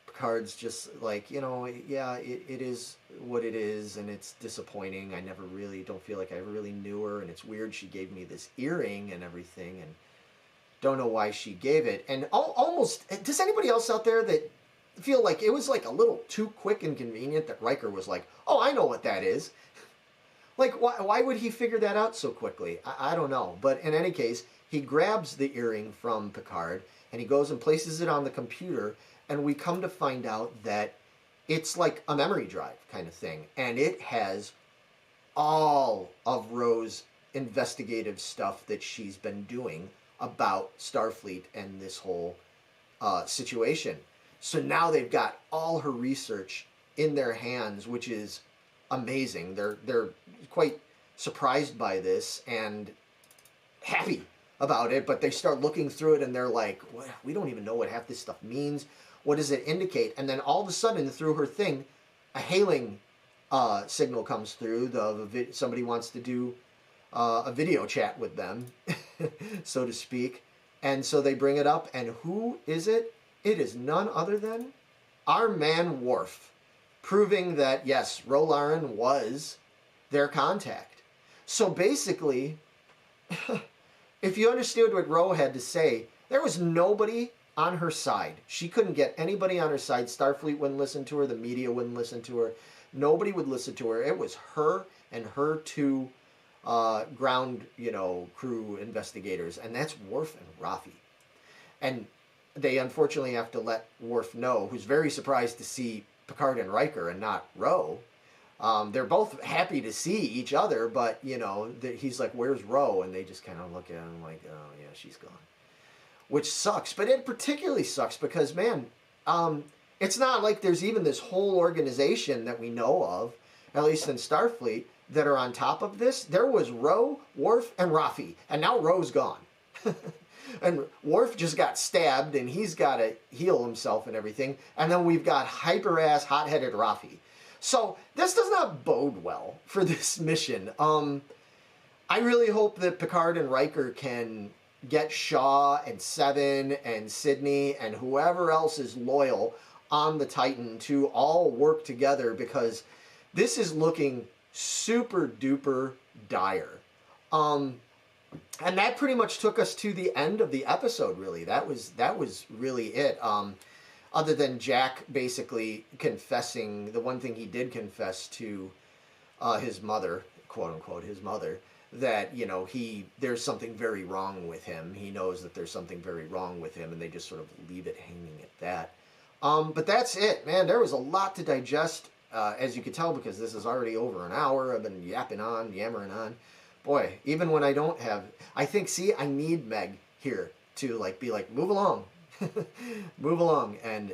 Picard's just like, you know, yeah, it is what it is, and it's disappointing. I don't feel like I ever really knew her, and it's weird she gave me this earring and everything, and don't know why she gave it. And almost, does anybody else out there that feel like it was like a little too quick and convenient that Riker was like, oh, I know what that is? Like, why would he figure that out so quickly? I don't know. But in any case, he grabs the earring from Picard, and he goes and places it on the computer, and we come to find out that it's like a memory drive kind of thing. And it has all of Ro's investigative stuff that she's been doing about Starfleet and this whole situation. So now they've got all her research in their hands, which is amazing. They're quite surprised by this and happy about it, but they start looking through it and they're like, well, we don't even know what half this stuff means. What does it indicate? And then all of a sudden, through her thing, a hailing signal comes through. Somebody wants to do a video chat with them, so to speak. And so they bring it up, and who is it? It is none other than our man Worf, proving that, yes, Rolaren was their contact. So basically, if you understood what Ro had to say, there was nobody on her side. She couldn't get anybody on her side. Starfleet wouldn't listen to her. The media wouldn't listen to her. Nobody would listen to her. It was her and her two ground, crew investigators, and that's Worf and Rafi. And they unfortunately have to let Worf know, who's very surprised to see Picard and Riker and not Ro. They're both happy to see each other, but, he's like, where's Ro? And they just kind of look at him like, oh, yeah, she's gone. Which sucks. But it particularly sucks because, man, it's not like there's even this whole organization that we know of, at least in Starfleet, that are on top of this. There was Ro, Worf, and Rafi, and now Ro's gone. And Worf just got stabbed, and he's got to heal himself and everything. And then we've got hyper-ass, hot-headed Rafi. So this does not bode well for this mission. I really hope that Picard and Riker can get Shaw and Seven and Sydney and whoever else is loyal on the Titan to all work together, because this is looking super duper dire. And that pretty much took us to the end of the episode, really. That was really it. Other than Jack basically confessing, the one thing he did confess to his mother, quote unquote, his mother, that, you know, there's something very wrong with him. He knows that there's something very wrong with him, and they just sort of leave it hanging at that. But that's it, man. There was a lot to digest, as you could tell, because this is already over an hour. I've been yammering on. Boy, even when I don't have, I think, see, I need Meg here to like be like, move along, move along, and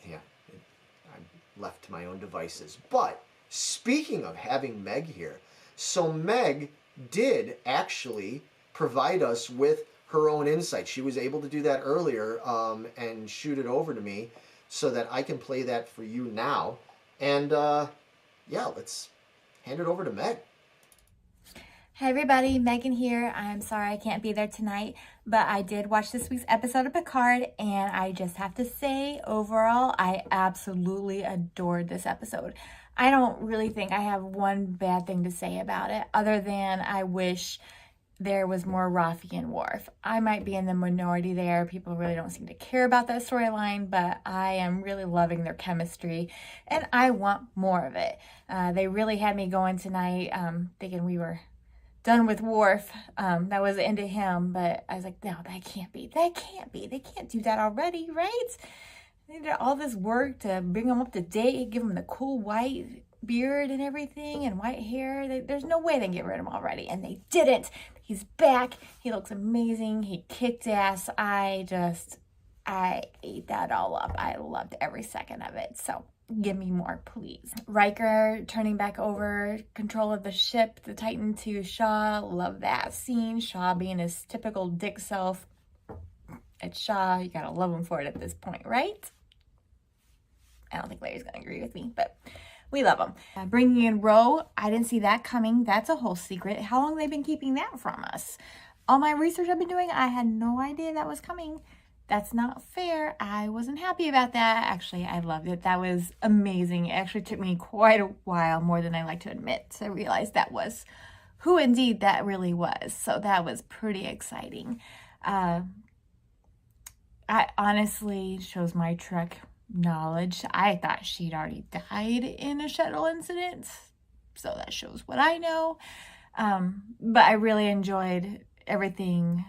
I'm left to my own devices. But speaking of having Meg here, so Meg did actually provide us with her own insight. She was able to do that earlier and shoot it over to me so that I can play that for you now. And yeah, let's hand it over to Meg. Hey everybody, Megan here. I'm sorry I can't be there tonight, but I did watch this week's episode of Picard, and I just have to say, overall, I absolutely adored this episode. I don't really think I have one bad thing to say about it, other than I wish there was more Raffi and Worf. I might be in the minority there. People really don't seem to care about that storyline, but I am really loving their chemistry, and I want more of it. They really had me going tonight, thinking we were done with Worf. That was the end of him, but I was like, no, that can't be. They can't do that already, right? They did all this work to bring him up to date, give him the cool white beard and everything and white hair. There's no way they can get rid of him already, and they didn't. He's back. He looks amazing. He kicked ass. I ate that all up. I loved every second of it. So give me more, please. Riker turning back over control of the ship, the Titan, to Shaw. Love that scene. Shaw being his typical dick self. It's Shaw. You gotta love him for it at this point, right? I don't think Larry's gonna agree with me, but we love him. Bringing in Ro, I didn't see that coming. That's a whole secret. How long have they been keeping that from us? All my research I've been doing, I had no idea that was coming. That's not fair. I wasn't happy about that. Actually, I loved it. That was amazing. It actually took me quite a while, more than I like to admit, to realize that was who indeed that really was. So that was pretty exciting. I honestly shows my Trek knowledge. I thought she'd already died in a shuttle incident. So that shows what I know. But I really enjoyed everything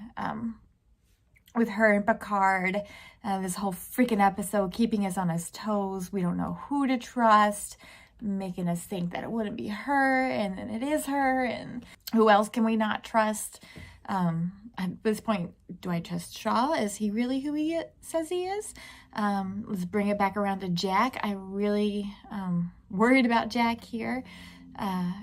with her and Picard, this whole freaking episode, keeping us on his toes. We don't know who to trust, making us think that it wouldn't be her, and then it is her, and who else can we not trust? At this point, do I trust Shaw? Is he really who he says he is? Let's bring it back around to Jack. I really worried about Jack here.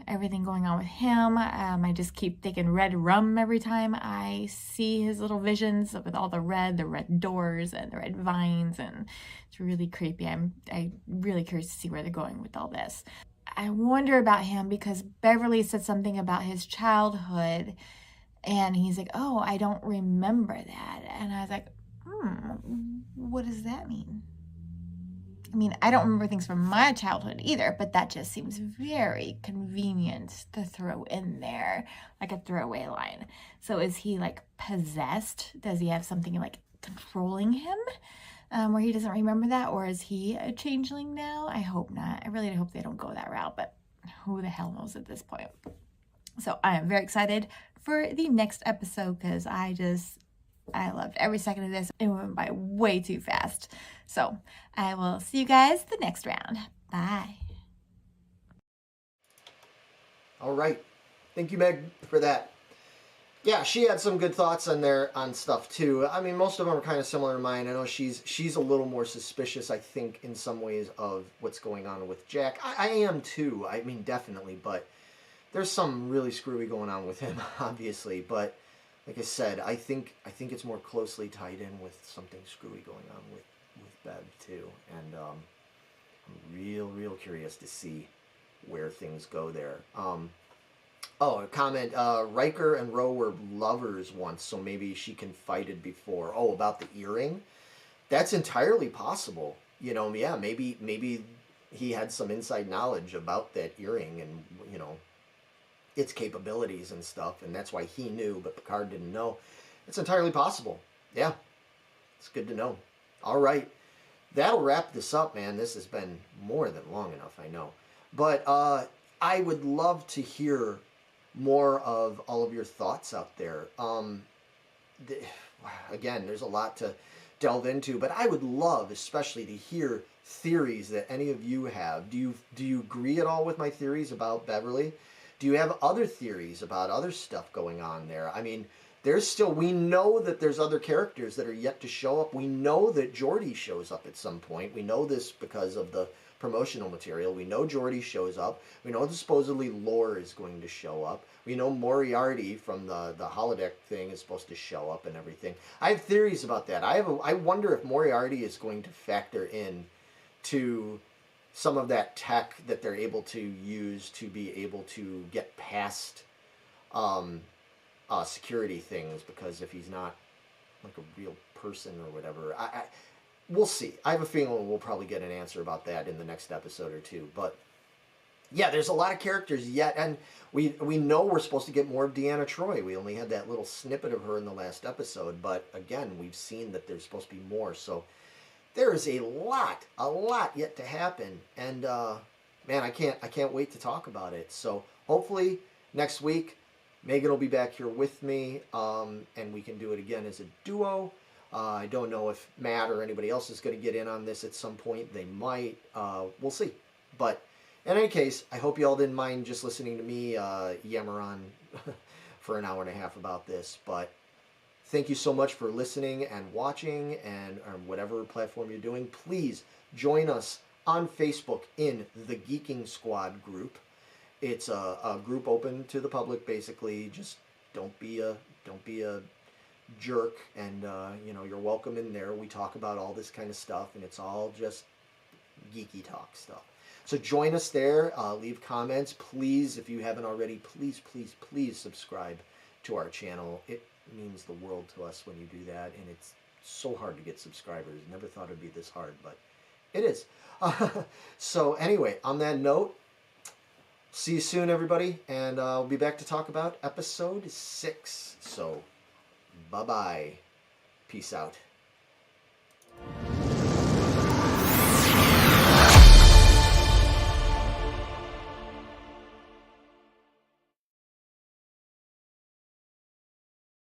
Everything going on with him. I just keep thinking red rum every time I see his little visions with all the red doors and the red vines, and it's really creepy. I'm really curious to see where they're going with all this. I wonder about him because Beverly said something about his childhood, and he's like, oh, I don't remember that. And I was like, what does that mean? I mean, I don't remember things from my childhood either, but that just seems very convenient to throw in there, like a throwaway line. So is he like possessed? Does he have something like controlling him where he doesn't remember that? Or is he a changeling now? I hope not. I really hope they don't go that route, but who the hell knows at this point? So I am very excited for the next episode because I loved every second of this. It went by way too fast. So I will see you guys the next round. Bye. All right. Thank you, Meg, for that. Yeah, she had some good thoughts on stuff too. I mean, most of them are kind of similar to mine. I know she's a little more suspicious, I think, in some ways of what's going on with Jack. I am too. I mean, definitely, but there's some really screwy going on with him, obviously. But like I said, I think it's more closely tied in with something screwy going on with Bev too, and I'm real curious to see where things go there. Oh, a comment, Riker and Ro were lovers once, so maybe she confided before. Oh, about the earring? That's entirely possible. you know, yeah, maybe he had some inside knowledge about that earring and, you know, its capabilities and stuff, and that's why he knew, but Picard didn't know. It's entirely possible. Yeah, it's good to know. All right, that'll wrap this up, man. This has been more than long enough, I know. But I would love to hear more of all of your thoughts out there. Again, there's a lot to delve into, but I would love especially to hear theories that any of you have. Do you agree at all with my theories about Beverly? Do you have other theories about other stuff going on there? I mean, we know that there's other characters that are yet to show up. We know that Geordi shows up at some point. We know this because of the promotional material. We know Geordi shows up. We know supposedly Lore is going to show up. We know Moriarty from the holodeck thing is supposed to show up and everything. I have theories about that. I wonder if Moriarty is going to factor in to some of that tech that they're able to use to be able to get past security things, because if he's not like a real person or whatever, we'll see. I have a feeling we'll probably get an answer about that in the next episode or two. But yeah, there's a lot of characters yet, and we know we're supposed to get more of Deanna Troi. We only had that little snippet of her in the last episode, but again, we've seen that there's supposed to be more. So there is a lot yet to happen, and man, I can't wait to talk about it. So hopefully next week Megan will be back here with me, and we can do it again as a duo. I don't know if Matt or anybody else is going to get in on this at some point. They might. We'll see. But in any case, I hope you all didn't mind just listening to me yammer on for an hour and a half about this. But thank you so much for listening and watching, and on whatever platform you're doing. Please join us on Facebook in the Geeking Squad group. It's a group open to the public, basically. Just don't be a jerk, and you know, you're welcome in there. We talk about all this kind of stuff, and it's all just geeky talk stuff. So join us there. Leave comments, please. If you haven't already, please subscribe to our channel. It means the world to us when you do that, and it's so hard to get subscribers. Never thought it'd be this hard, but it is. So anyway, on that note, see you soon, everybody, and I'll be back to talk about episode 6. So bye-bye. Peace out.